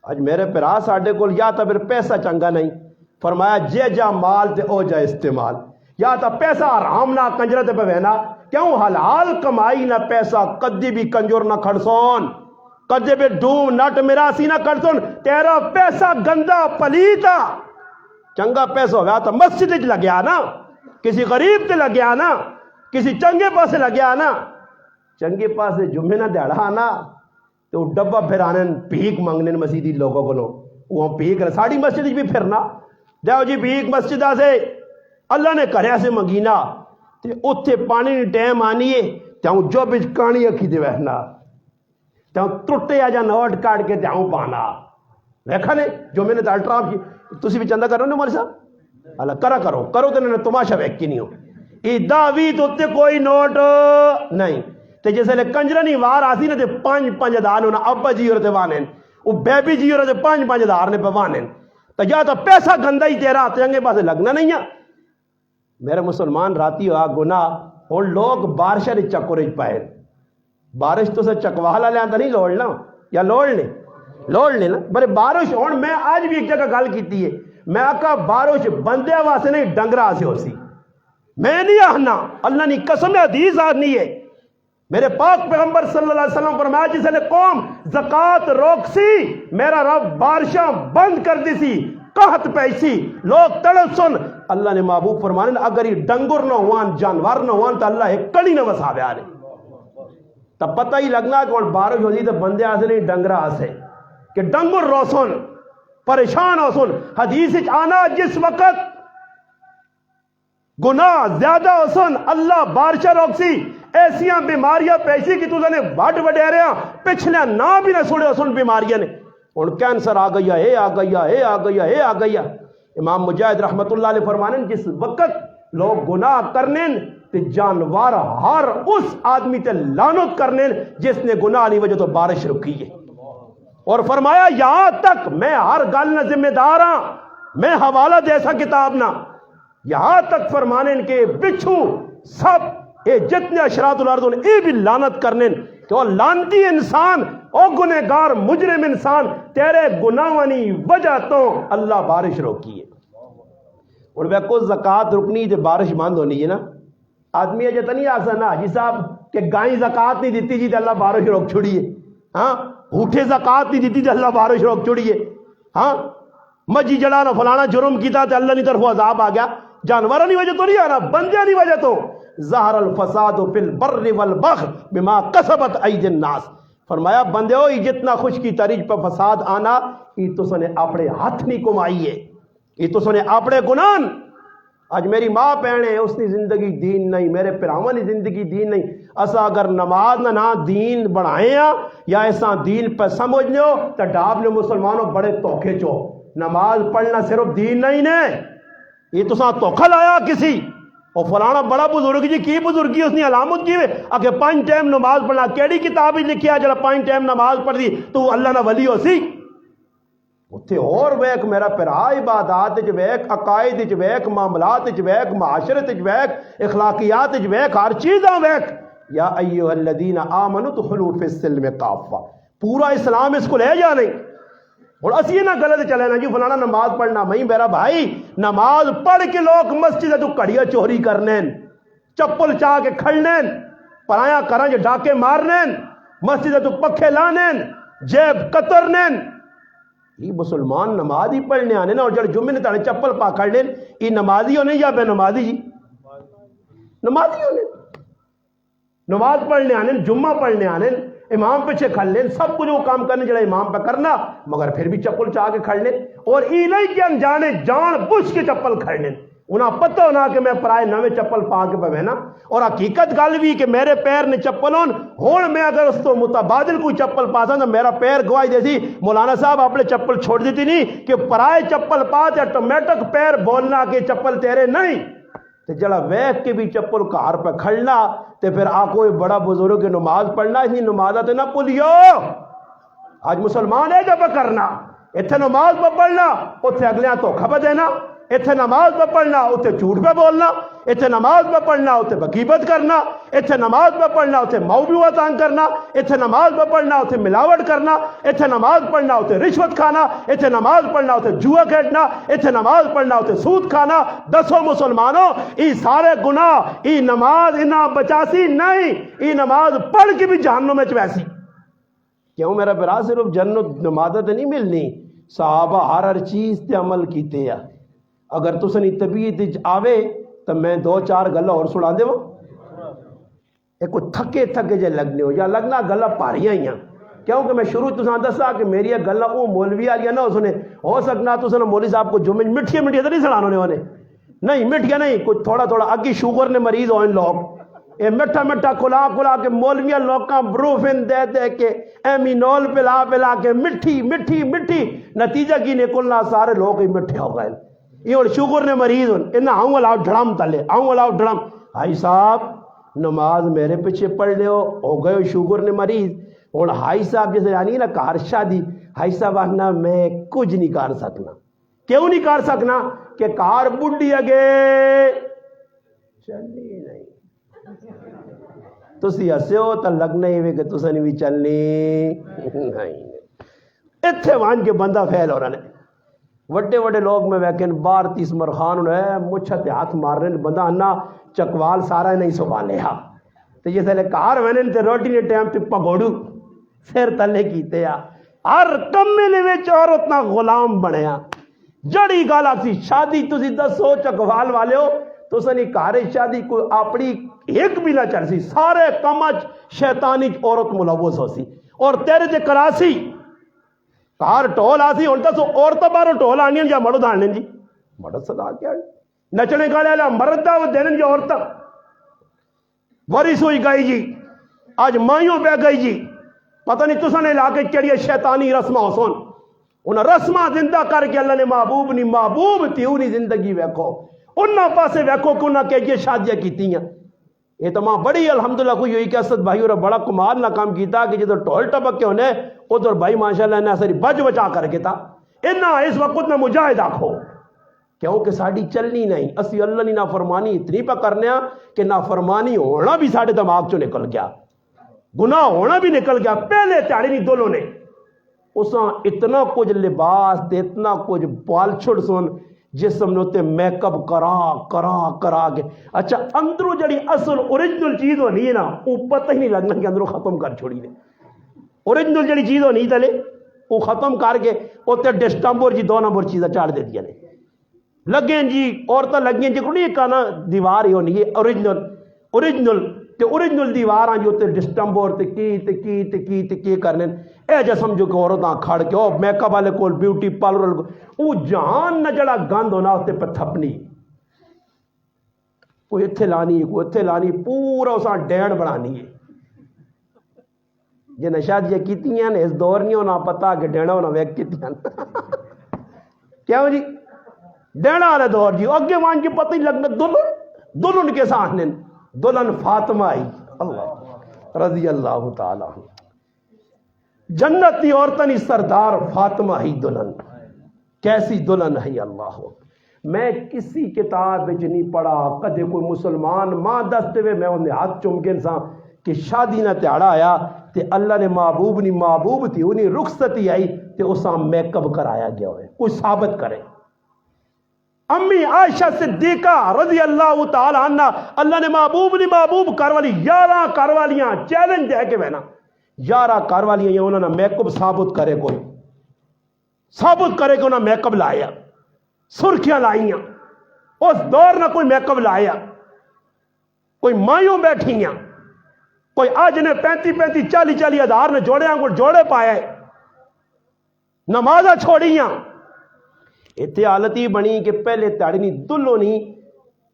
اج میرے پرا ساڈے کول یا تو پھر پیسہ چنگا نہیں فرمایا جے جا مال تے او جا استعمال یا تو پیسہ آرام نہ کنجرت پہ وہنا کیوں حلال کمائی نہ پیسہ کدی بھی کنجور نہ کھڑسون کدی بھی ڈوم نٹ مراسی نہ کھڑسون تیرا پیسہ گندا پلیتا چنگا پیسہ ہوگا تو مسجد لگیا نا کسی غریب تے لگیا نا کسی چنگے پاسے لگیا نا چنگے پاسے جمعے نہ دیڑا نا تو ڈبا پھر آنے بھیک منگنے مسیدی لوگوں کو نو وہ بھیک ساڑی مسجد بھی پھرنا جاؤ جی بھیک مسجد سے اللہ نے کریا سے منگینا تے اتھے پانی نہیں ٹائم آنی ہے تیاؤں جو بچ کانی اکھی دے بہنا تیاؤں ٹوٹے آجا نوٹ کاٹ کے تیاؤں پانا دیکھا نے جو میں نے تا الٹرام کی تسی بھی چندہ کرو نے ہمارے صاحب اللہ کرو تو نے تماشا بیک کی نہیں ہو ایداوی تو تے کوئی نوٹ نہیں تے جیسے لے کنجرانی وار آسی نے تے 5 دانوں نا ابا جی اور تے وانین وہ بیبی جی اور تے 5 دار نے پہ وانین تو یا تو پیسہ گندہ ہی تیرا تینگے پاسے لگنا نہیں ہے میرے مسلمان راتی ہوا گناہ اور لوگ بارشہ نے چکورج پائے بارش تو سے چکوالا لے آتا نہیں لوڑنا یا لوڑ لے نا بڑے بارش اور میں آج بھی ایک جگہ گل کیتی ہے میں آکا بارش بندے واسے نہیں ڈنگرہ سے ہو سی میں نہیں آنا اللہ نے قسم حدیث آدمی ہے میرے پاک پیغمبر صلی اللہ علیہ وسلم فرمایا جسے نے قوم زکاة روک سی میرا رب بارشاں بند کر دی سی قحط پیسی لوگ تڑپ سن اللہ نے محبوب فرمانے اگر یہ ڈنگر نہ ہوان جانور نہ ہوان تو اللہ ایک کڑی نہ وسا بے آنے تب پتہ ہی لگنا کہ بارش ہو دی تو بندے آسے نہیں ڈنگرہ آسے کہ ڈنگر رو سن پریشان ہو سن حدیث آنا جس وقت گناہ زیادہ ہو سن اللہ بارشہ روک سی ایسیاں بیماریاں پیسی کی تو نے بڑھ بڑھے رہے ہیں پچھلے نا بھی نہ سوڑے ہو سن بیماریاں نے اور کینسر آ گیا امام مجاہد رحمت اللہ علیہ فرمانے جس وقت لوگ گناہ کرنے تے جانور ہر اس آدمی تے لعنت کرنے جس نے گناہ علی وجہ تو بارش رکی ہے. اور فرمایا یہاں تک میں ہر گل نہ ذمہ دار ہاں، میں حوالہ دے سا کتاب نہ، یہاں تک فرمانے کے بچھو سب اے جتنے اشرات الارض اے بھی لعنت کرنے کہ وہ لانتی انسان او گنہگار مجرم انسان تیرے گناہوانی وجہ تو اللہ بارش روکی ہے. اور وہ کو زکات رکنی تے بارش بند ہونی ہے نا. آدمی اجے تو نہیں آ سکتا حاجی صاحب کہ گائیں زکات نہیں دیتی جی تے اللہ بارش روک چھڑیے. ہاں اٹھے زکات نہیں دیتی تے اللہ بارش روک چھڑیے. ہاں مجھی جڑا نہ فلانا جرم کیتا تے اللہ کی طرف عذاب آ گیا. جانوروں کی وجہ تو نہیں آنا، بندیاں کی وجہ تو. ظہر الفساد فی البر والبحر بما کسبت ایدی الناس. فرمایا بندے ہو جتنا خوش کی طریق پر فساد آنا یہ تو سنے اپنے ہاتھ نہیں کمائی ہے، یہ تو سنے اپنے گناہ. آج میری ماں پہنے اس نے زندگی دین نہیں، میرے پراواں نے زندگی دین نہیں. اسا اگر نماز نہ دین بڑھائیں یا ایسا دین پہ سمجھ لو تو ڈاب لو مسلمانوں بڑے توکھے چو. نماز پڑھنا صرف دین نہیں نے، یہ تو سا توکھا لایا کسی اور فلانا بڑا بزرگ جی کی بزرگی اس نے علامت کی اگر 5 ٹائم نماز پڑھنا کیڑی کتاب لکھیا جڑا 5 ٹائم نماز پڑھ دی تو اللہ نہ ولی ہو سی. اتھے اور ویک میرا پھرا عبادات وچ ویک، عقائد وچ ویک، معاملات وچ ویک، معاشرت وچ ویک، اخلاقیات وچ ویک، ہر چیزاں ویک. یا ایھا الذین آمنوا ادخلوا فی السلم کافہ. پورا اسلام اس کو لے جا نہیں. اور اسی نہ غلط چلے نا جی فلانا نماز پڑھنا میں میرا بھائی نماز پڑھ کے لوگ مسجد تو کڑیاں چوری کرنے، چپل چاہ کے کھڑنے، پرایا کریں جو ڈاکے مارنے، مسجد تو پکھے لانے، جیب کترنے. یہ مسلمان نماز ہی پڑھنے آنے نا، اور جڑے جمعے نے تاڑے چپل پا کھڑنے یہ نمازی ہونے یا بے نمازی جی؟ نمازی ہونے، نماز پڑھنے آنے، جمعہ پڑھنے آنے، امام پیچھے کھڑ لیں، سب کچھ وہ کام کرنے جڑا امام پہ کرنا، مگر پھر بھی چپل چاہ کے کھڑ لیں. اور ای نہیں کہ انجانے جان بوجھ کے چپل کھڑ لیں. انہاں پتہ ہونا کہ میں پرائے نویں چپل پا کے پہنا. اور حقیقت گل بھی کہ میرے پیر نے چپل ہون میں اگر اس تو متبادل کوئی چپل پاسا تو میرا پیر گواہی دے سی مولانا صاحب اپنے چپل چھوڑ دیتی نہیں کہ پرائے چپل پا تے آٹومیٹک پیر بولنا کہ چپل تیرے نہیں. تے جڑا ویکھ کے بھی چپل گھر پہ کھڑنا تے پھر آ کوئی بڑا بزرگ کی نماز پڑھنا اتنی نماز تے نہ بھولیو. آج مسلمان ہے جب کرنا اتنے نماز پہ پڑھنا اتنے اگلے دھوکھا پہ دینا، اتنے نماز پہ پڑھنا اتنے جھوٹ پہ بولنا، اتنے نماز پہ پڑھنا اتنے غیبت کرنا، اتنے نماز پہ پڑھنا اتنے موضوع تنگ کرنا، اتنے نماز پہ پڑھنا اتنے ملاوٹ کرنا، اتنے نماز پڑھنا اتنے رشوت کھانا، اتنے نماز پڑھنا اتنے جوا کھیلنا، اتنے نماز پڑھنا اتنے سود کھانا. دسو مسلمانوں یہ سارے گناہ یہ نماز انہاں بچاسی نہیں، یہ نماز پڑھ کے بھی جہنم میں ویسی. کیوں میرا برا صرف جنت نمازت نہیں ملنی، صحابہ ہر چیز تے عمل کیتے ہیں. اگر تسنی طبیعت آوے تو میں 2-4 گلا اور سنا دے وہ ایک کوئی تھکے تھکے جے لگنے ہو یا لگنا گلا پاریاں ہی ہیں. کیونکہ میں شروع تساں دسا کہ میری ایک گلا وہ مولوی آ گیا نا اس نے ہو سکنا تو مولوی صاحب کو جمعے مٹھیاں مٹھیاں تو نہیں سنانے ہونے نہیں مٹھیاں نہیں کچھ تھوڑا تھوڑا اگی شوگر نے مریض ہوئے لوگ یہ مٹھا مٹھا کھلا کھلا کے مولویاں لوکاں بروفن دے دے کے ایمینول پلا پلا کے مٹھی مٹھی مٹھی نتیجہ کی نکلنا سارے لوگ ہی مٹھے ہو گئے. یہ اور شوگر نے مریض ہوں آؤں والا ڈھڑم تلے آؤں والا ڈھڑم. بھائی صاحب نماز میرے پیچھے پڑھ لے ہو گئے شوگر نے مریض. اور ہائی صاحب جیسے یعنی نا کار شادی ہائی صاحب آنا میں کچھ نہیں کر سکنا. کیوں نہیں کر سکنا کہ کار بڈھی اگے چلنی نہیں تسی ہسے ہو تو لگنا ہی کہ تسا بھی چلنی نہیں. اتنے وان کے بندہ فیل ہو رہا ہے. وڈے وڈے لوگ میں ویکن باہر تیسمر خان ہے مچھا تے ہاتھ مار رہے بندہ انا چکوال سارا نہیں سنبھالے ہا تے جس ویلے کار وینے تے روٹی نے ٹائم تے پگوڑو سر تلے کیتے آ ہر کمے دے وچ عورت نا غلام بنیا. جڑی گل آسی شادی تسی دسو چکوال والے ہو تساں نہیں کار شادی کوئی اپنی ایک بھی نہ چل سی سارے کم شیطانی عورت ملوث ہو سی. اور تیرے تے کراسی کار ٹول آسی ہوں دسو عورتیں باہروں ٹول آنی یا مرد آنے جی مرد صدا کیا نچنے گالے والا مرد دا وہ دینے جی عورتیں وری سوئی گئی جی آج مائیوں بہ گئی جی پتہ نہیں تساں نے لا کے کیڑی شیطانی رسمہ حسن انہاں رسمہ زندہ کر کے اللہ نے محبوب نہیں محبوب تھی انہی زندگی ویکھو انہاں پاسے ویکھو کہ انہاں کہ یہ شادیاں کیتی ہیں یہ تو ماں بڑی الحمدللہ کوئی ہوئی کہ اسد بھائی اور بڑا کمال نہ کام کیتا کہ جدھر ٹول ٹپک کے ہونے ادھر بھائی ماشاءاللہ نے ساری بچ بچا کر کے تھا انہا اس وقت نہ مجاہد آکھو کیونکہ ساڑی چلنی نہیں اسی اللہ نے نافرمانی اتنی پہ کرنے کہ نافرمانی ہونا بھی ساڑے دماغ چو نکل گیا گناہ ہونا بھی نکل گیا پہلے چاڑی نہیں دونوں نے اساں اتنا کچھ لباس تے اتنا کچھ بال چھڑ سن جسم نوتے میک اپ کرا کے اچھا اندروں جڑی اصل اوریجنل چیز ہونی ہے نا وہ پتہ ہی نہیں لگنا کہ اندروں ختم کر چھوڑی نے اوریجنل جڑی چیز ہونی تلے وہ ختم کر کے اوتے ڈسٹمبر جی 2 نمبر چیزیں چاڑ دے دیا نے لگیں جی عورتیں لگیں جی کوئی کہنا دیوار ہی ہونی ہے اوریجنل دیوار ہیں جو تے ڈسٹمبر تے کی کرنے اے جا سمجھو کہ عورتاں کھڑ کے او میک اپ والے کول بیوٹی پارلر وہ جہان نہ جڑا گند ہونا اسے پہ تھپنی کوئی اتھے لانی پورا اساں ڈینڈ بنانی ہے جی نشاد یہ کیتی ہیں اس دور نہیں ہونا پتا کہ ڈینڈا ہونا ویک کیتی ہیں کیا جی ڈینڈا والے دور جی اگے وہاں کی پتہ ہی لگنا دلہن کے ساتھ دلہن فاطمہ آئی اللہ رضی اللہ تعالیٰ جنتی عورتنی سردار فاطمہ ہی دلہن کیسی دلہن ہے اللہ میں کسی کتاب وچ نہیں پڑھا کدے کوئی مسلمان ماں دستے ہوئے میں انہیں ہاتھ چمکن سا کہ شادی نہ تیاڑا آیا تے اللہ نے محبوب تھی انہیں رخصتی آئی تے اساں میک اپ کرایا گیا ہوئے کوئی ثابت کرے امی عائشہ صدیقہ رضی اللہ تعالی عنہ اللہ نے محبوب کروالی 11 کروالیاں چیلنج ہے کہ بہنا 11 کروالیاں یہ انہوں نے میک اپ ثابت کرے کہ انہوں نے میک اپ لایا سرخیاں لائیاں اس دور نہ کوئی میک اپ لایا کوئی مائیوں بیٹھیاں کوئی آج نے 35 40 ہزار نے جوڑے پائے نمازہ چھوڑیاں اتنے حالت ہی بنی کہ پہلے تاڑی دلو نی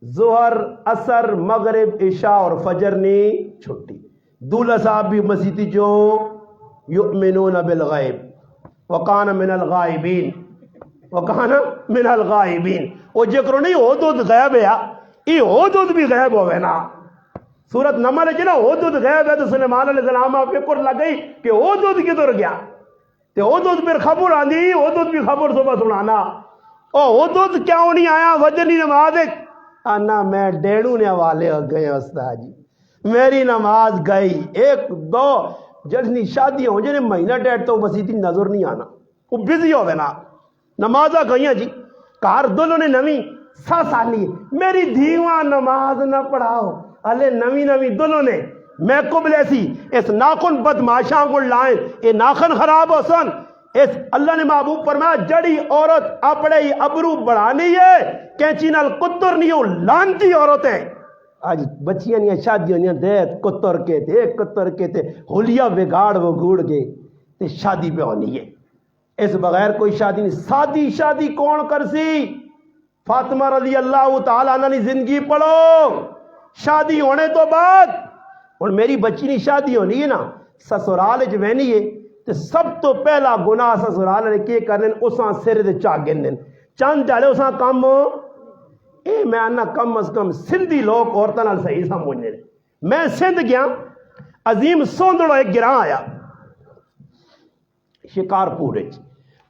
ظہر اثر مغرب عشاء اور فجر نے چھٹی دولہ صاحب بھی مسیحی جو یؤمنون بالغیب وکان من الغائبین وہ جکرو نہیں ہو دودھ غیب ہے یہ ہو دودھ بھی غیب ہوئے نا سورت نمبر ہے جنا ہو دودھ غیب ہے تو سلیمان علیہ السلام فکر لگ گئی کہ ہو دودھ کدھر گیا تو ہو دودھ پھر خبر آندی ہو دودھ بھی خبر صبح سنانا او دودھ کیوں نہیں آیا وجنی نماز آنا میں ڈیڑوں نے حوالے ہو گئے استاد جی میری نماز گئی 1 2 جلنی شادی ہو جائے مہینہ ڈیڑھ تو مسیحی نظر نہیں آنا وہ بزی ہوئے نا نمازہ گئیاں جی کار دلوں نے نویں 7 سالی میری دھیواں نماز نہ پڑھاؤ اللہ نویں دلوں نے میں قبل ایسی اس ناخن بدماشاں کو لائیں یہ ناخن خراب ہو سن اس اللہ نے محبوب فرمایا جڑی عورت اپنے ہی ابرو بڑھانی ہے کینچی نال کتر نہیں ہو لانتی عورتیں آج بچیاں نہیں شادیوں نہیں دے کتر کے تھے ہولیا بگاڑ وہ گوڑ گئے تے شادی پہ ہونی ہے اس بغیر کوئی شادی نہیں شادی کون کر سی فاطمہ رضی اللہ تعالیٰ عنہ نے زندگی پڑھو شادی ہونے تو بعد اور میری بچی نہیں شادی ہونی ہے نا سسرال جوینی ہے تو سب تو پہلا گناہ سسرال نے کیے کرنے اساں سر دے چاہ گننے چند جالے اساں کم اے میں آنا کم از کم سندھی لوگ عورتوں نال صحیح سمجھنے میں سندھ گیا عظیم سوندڑو ایک گراں آیا شکارپور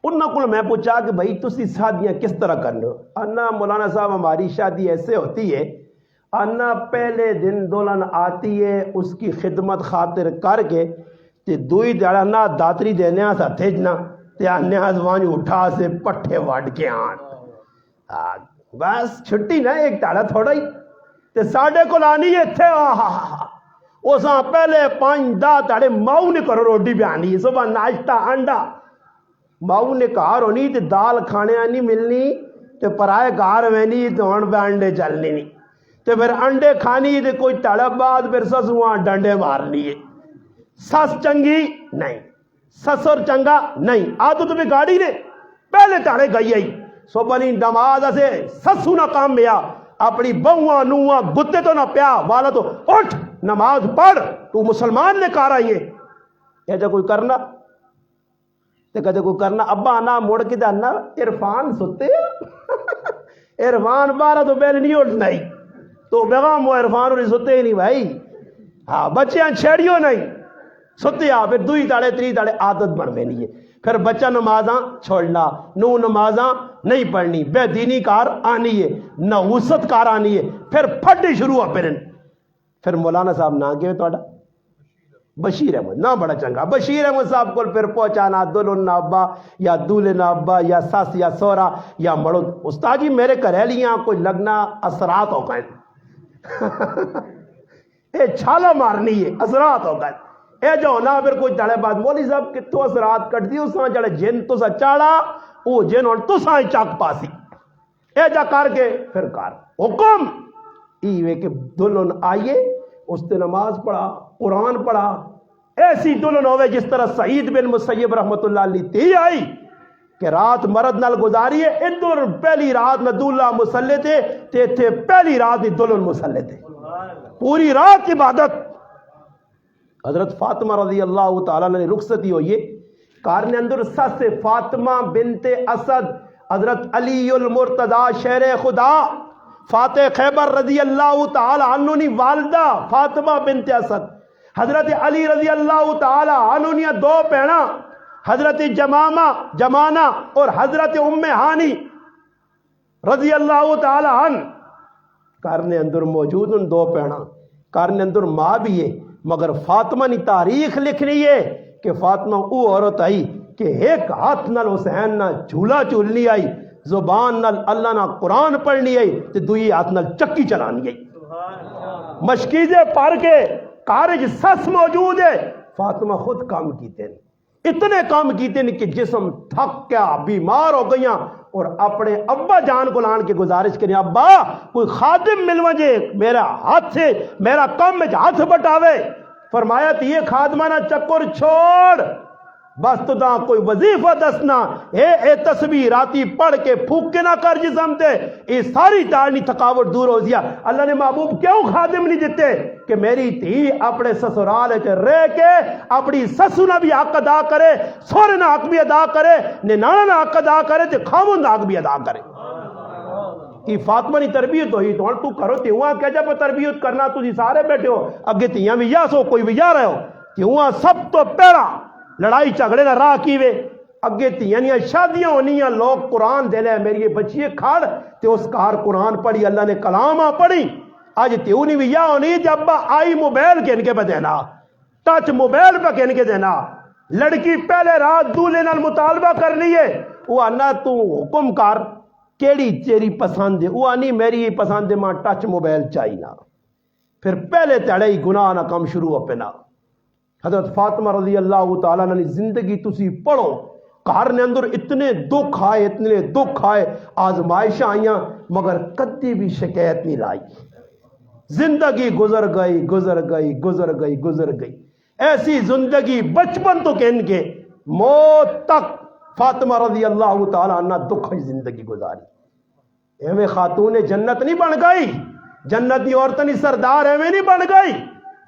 انہوں کو میں پوچھا کہ بھائی تسی شادیاں کس طرح کرنے ہو انا مولانا صاحب ہماری شادی ایسے ہوتی ہے انا پہلے دن دلہن آتی ہے اس کی خدمت خاطر کر کے تے دوئی دیڑا نا داتری دینے آسا تھجنا تے آنے آزوانی اٹھا سے پٹھے واڑ کے آن بس چھٹی نا ایک تاڑا تھوڑا ہی تے ساڑھے کو لانی ہے تھے اساں پہلے 5-10 تاڑے ماؤں نے کرو روٹی پہ آنی صبح ناشتہ انڈا ماؤں نے کار ہونی تے دال کھانے آنی ملنی تے پرائے کار وینی تے ہون پہ انڈے چلنی نہیں تے پھر انڈے کھانی تے کوئی تاڑا بعد پھر سسواں ڈنڈے مارنی ہے سس چنگی نہیں سسر چنگا نہیں عادت بھی گاڑی نے پہلے تاڑے گئی آئی سو بنی نماز سے سسو نہ کام بیا اپنی بہواں نواں گتے تو نہ پیا والا تو اٹھ نماز پڑھ تو مسلمان نے کہا رہی ہے یہ جا کوئی کرنا تے کدے کوئی کرنا ابا آنا موڑ کے دانا عرفان ستے عرفان بارہ تو بیل نہیں اٹھنا ہی تو بیگم و عرفان اور ستے ہی نہیں بھائی. ہاں بچیاں چھیڑیو نہیں ستے آ پھر دوئی تاڑے تری تاڑے عادت بن میں نہیں ہے. پھر بچہ نمازاں چھوڑنا نو نمازاں نہیں پڑھنی بے دینی کار آنی ہے نحوست کار آنی ہے. پھر پھٹی شروع ہو پھر مولانا صاحب نہ گئے توڑا بشیر احمد نہ بڑا چنگا بشیر احمد صاحب کو پھر پہنچانا دلہن نہ ابا یا دولہے نہ ابا یا ساس یا سورا یا مڑو استاد جی میرے گھریلیاں کوئی لگنا اثرات ہو گئے اے چھالا مارنی ہے اثرات ہو گئے اے جو نہ پھر کوئی تڑے بعد مولوی صاحب کتوں اثرات کٹ دی اس میں جڑے جن تو سا چاڑا وہ جن اور تو سا چاک پاسی اے جا کر کے پھر کار حکم ایوے کہ دلہن آئیے اس نے نماز پڑھا قرآن پڑھا ایسی دلہن ہوئے جس طرح سعید بن مسیب رحمت اللہ علیہ تی آئی کہ رات مرد نال گزاری ہے ادھر پہلی رات میں دولہ مسلح تھے پہلی رات دلہن مسلح تھے پوری رات عبادت. حضرت فاطمہ رضی اللہ تعالیٰ نے رخصتی ہوئی کارن اندر سس فاطمہ بنت اسد حضرت علی المرتضی شیر خدا فاتح خیبر رضی اللہ تعالی عنہ نی والدہ فاطمہ بنت اسد حضرت علی رضی اللہ تعالی عنہ نی دو پہنا حضرت جمانہ اور حضرت ام ہانی رضی اللہ تعالی عنہ کارنے اندر موجود ان دو پہنا کارنے اندر ماں بھی ہے مگر فاطمہ نی تاریخ لکھ رہی ہے کہ فاطمہ او عورت آئی کہ ایک ہاتھ نال حسین نہ جھولا چولنی آئی زبان نال اللہ نہ قرآن پڑھنی آئی تو دوئی ہاتھ نال چکی چلانی آئی مشکیزے پار کے کارج سس موجود ہے. فاطمہ خود کام کیتے ہیں اتنے کام کیتے ہیں کہ جسم تھک گیا بیمار ہو گئیاں اور اپنے ابا جان کو لان کے گزارش کریں ابا کوئی خادم مل وجے میرا ہاتھ سے میرا کام میں ہاتھ بٹاوے. فرمایا تو یہ خادمانہ چکر چھوڑ بس تو دا کوئی وظیفہ دسنا اے تسبیح راتی پڑھ کے پھوک کے نہ کر جسم دے یہ ساری تارنی تھکاوٹ دور ہو دیا. اللہ نے محبوب کیوں خادم نہیں دیتے کہ میری تھی اپنے سسرال رہ کے اپنی سسو نہ بھی حق ادا کرے سورے نہ حق بھی ادا کرے ننانا نہ حق ادا کرے تے خامن حق بھی ادا کرے. کہ فاطمہ نی تربیت ہوئی تو کرو تیواں کہ جب تربیت کرنا تھی سارے بیٹھے ہو اگے تیاں بھی یا سو کوئی بھی جا رہے ہو تیواں سب تو پہلا لڑائی جھگڑے نہ راہ کیوے اگے تیاں شادیاں ہونیاں لوگ قرآن دے لے میری بچیے کھاڑ تے اس کار قرآن پڑھی اللہ نے کلامہ پڑھی آج تیوں نہیں بھی یا ہونی جب آئی موبائل کے ان کے پہ دینا ٹچ موبائل پہ کے ان کے دینا لڑکی پہلے رات دولے نال مطالبہ کر لیے وہ آنا تو حکم کار کیڑی تیری پسند ہے وہ آنی میری پسند ہے ماں ٹچ موبائل چاہینا پھر پہلے تڑے ہی گناہ نہ کم شروع ہو پینا. حضرت فاطمہ رضی اللہ تعالیٰ نے زندگی تسی پڑھو کار نے اندر اتنے دکھ آئے آزمائشاں آئیاں مگر کدی بھی شکایت نہیں لائی. زندگی گزر گئی ایسی زندگی بچپن تو کہن کے موت تک فاطمہ رضی اللہ تعالیٰ عنہ دکھ زندگی گزاری. ایویں خاتون جنت نہیں بن گئی جنتی عورتیں سردار ایویں نہیں بن گئی.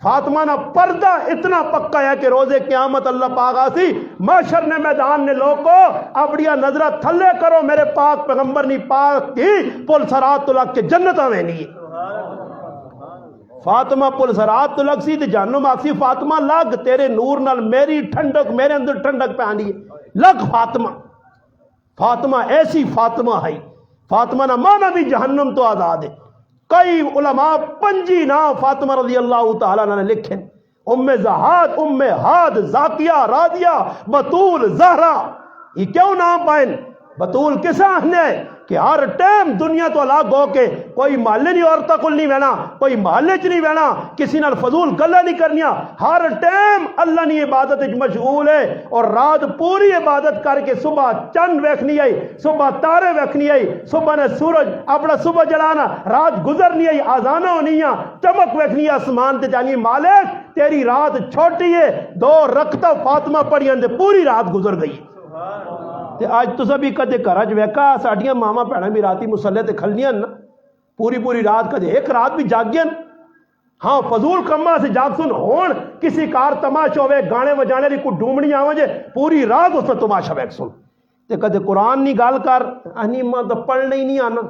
فاطمہ نہ پردہ اتنا پکا ہے کہ روز قیامت اللہ پاک آسی محشر نے میدان نے لوگ کو اپنی نظرہ تھلے کرو میرے پاک پیغمبر نہیں پاک کی پل سرات تلک کے جنت میں نہیں فاطمہ پل سرات تلک سی تے جہنم آسی فاطمہ لگ تیرے نور نال میری ٹھنڈک میرے اندر ٹھنڈک پہ آنی ہے لگ فاطمہ ایسی فاطمہ ہے فاطمہ نہ مانا بھی جہنم تو آزاد ہے. کئی علماء پنجی نام فاطمہ رضی اللہ تعالیٰ نے لکھیں ام زہاد ام ہاد زاکیہ راضیہ بطول زہرا یہ کیوں نام پائیں بطول کس نے کہ ہر ٹائم دنیا تو الگ ہو کے کوئی محلے نہیں عورتہ کل نہیں بہنا کوئی محلے چ نہیں بہنا کسی نال فضول گلہ نہیں کرنیا ہر ٹائم اللہ نے عبادت مشغول ہے اور رات پوری عبادت کر کے صبح چند ویکھنی آئی صبح تارے ویکھنی آئی صبح نے سورج اپنا صبح جلانا رات گزرنی آئی آزانہ ہونی چمک ویکھنی آسمان تے جانی مالک تیری رات چھوٹی ہے 2 رکعتاں فاطمہ پڑھیاں تے پوری رات گزر گئی. تے آج تو سبھی کدے گھر چ ویکھا ساڈیاں ماما بھੈਣਾਂ بھی راتی مصلے تے کھلنیاں نا پوری رات کدے ایک رات بھی جاگیاں ہاں فضول کما سے جاگ سن ہون کسی کار تماشا ہوئے گانے بجانے لی کوئی ڈومڑی آوے جے پوری رات اس نے تماشا ویک سن تے کدے قرآن نہیں گال کر ماں تو پڑھنا ہی نہیں آنا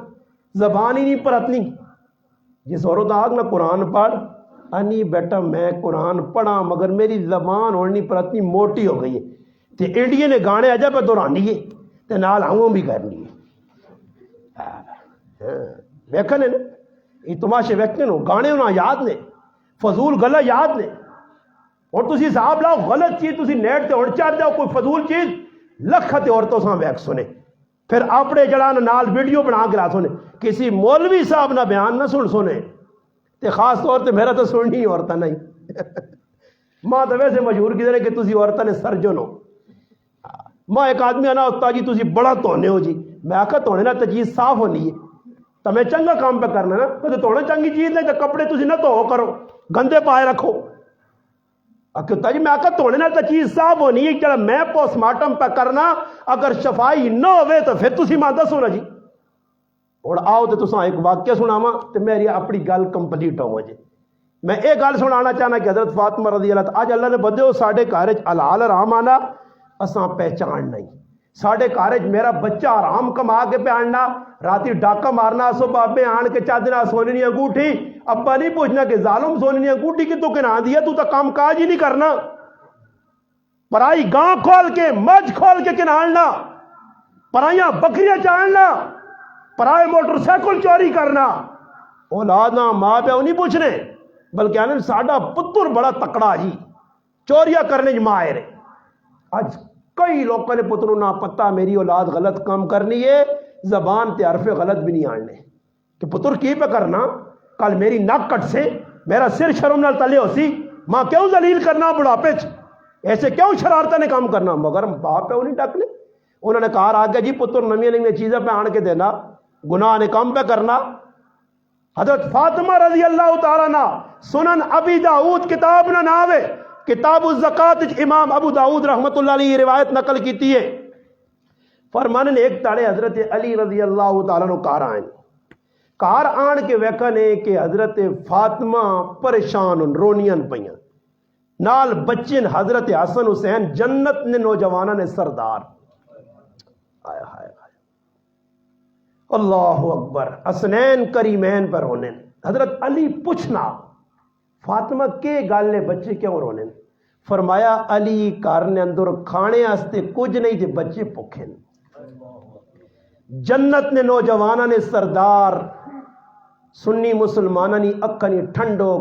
زبان ہی نہیں پرتنی جس عورت آگ نہ قرآن پڑھ، انی بیٹا میں قرآن پڑھا مگر میری زبان اڑنی پر اتنی موٹی ہو گئی ہے تے انڈیا نے گانے اجا پہ دہرانی ہے تے نال ہوں بھی کرنی ہے. ویکھنے نا یہ تماشے ویکھنے نو گانے انہاں یاد نے، فضول گلا یاد نے. اور تسی حساب لاؤ غلط چیز تسی نیٹ تے ہن چڑھ جاؤ کوئی فضول چیز لکھت عورتوں ساں ویکھ سنے، پھر اپنے جڑان نال ویڈیو بنا کے لا سنے. کسی مولوی صاحب نہ بیان نہ سن سنے تے خاص طور تے میرا تو سننی ہی عورتیں نہیں. ماں تو ویسے مشہور کدھر ہے کہ تسی عورتیں نے سرجن ہو. ماں ایک آدمی آنا استاد جی تسی بڑا تونے ہو جی، میں آکھا تونے نہ تے چیز صاف ہونی ہے، تو میں چنگا کام پہ کرنا نا، تو تونے چنگی چیز نہیں تو کپڑے تسی نہ تو کرو گندے پائے رکھو. استاد جی میں آکھا تونے نہ تے چیز صاف ہونی ہے، جڑا میں پوسٹ مارٹم پہ کرنا اگر شفائی نہ ہوئے تو پھر تسی ماں دسو نا جی. اور آؤ تو تساں ایک واقعہ سناواں تے میری اپنی گل کمپلیٹ ہو جائے. میں ایک گل سنانا چاہنا کہ حضرت فاطمہ رضی اللہ تعالیٰ، آج اللہ نے بدے ہو ساڈے گھر وچ حلال حرام آنا اساں پہچان نہیں. ساڈے گھر وچ میرا بچہ حرام کما کے پہ آننا، راتی ڈاکہ مارنا، صبح ابے آن کے چادنا سونے دی انگوٹھی، ابا نہیں پوچھنا کہ ظالم سونے دی انگوٹھی کتوں کنا دی ہے، تو تا کام کاج ہی نہیں کرنا. پرائی گاں کھول کے مجھ کھول کے کنالنا، پرائیاں بکریاں چاڑنا، پرائے موٹر سائیکل چوری کرنا. اولاد نہ ماں پیو نہیں پوچھنے بلکہ آنے ساڈا پتر بڑا تکڑا جی چوریاں کرنے جو ماہر ہے. آج کئی لوگوں نے پتروں نہ پتہ میری اولاد غلط کام کرنی ہے، زبان تے حرف غلط بھی نہیں آنے کہ پتر کی پہ کرنا، کل میری نک کٹ سے میرا سر شرم نال تلے ہو سی، ماں کیوں ذلیل کرنا بڑھاپے چ، ایسے کیوں شرارتیں نے کام کرنا، مگر باپ پہ نہیں ڈکنے. انہوں نے کہا آگے جی پتر نویں نویں چیزیں پہ آن کے دینا، گناہ نے کام پہ کرنا. حضرت فاطمہ رضی اللہ تعالیٰ نا سنن ابی داؤد کتاب نہ ناوے کتاب الزکات امام ابو داؤد رحمت اللہ علیہ روایت نقل کیتی ہے. فرمانے نے ایک تاڑے حضرت علی رضی اللہ تعالیٰ نو کار آئیں، کار آن کے ویکھنے کہ حضرت فاطمہ پریشان رونیاں پئیاں، نال بچن حضرت حسن حسین جنت نے نوجوانہ نے سردار. آیا ہائے اللہ اکبر، حسنین کریمین پر رونے. حضرت علی پوچھنا فاطمہ کے گال نے بچے کیوں رونے؟ فرمایا علی کار نے اندر کھانے آستے کچھ نہیں تھے بچے پکھے. جنت نے نوجوانہ نے سردار، سنی مسلمانہ نے اکھنی ٹھنڈو،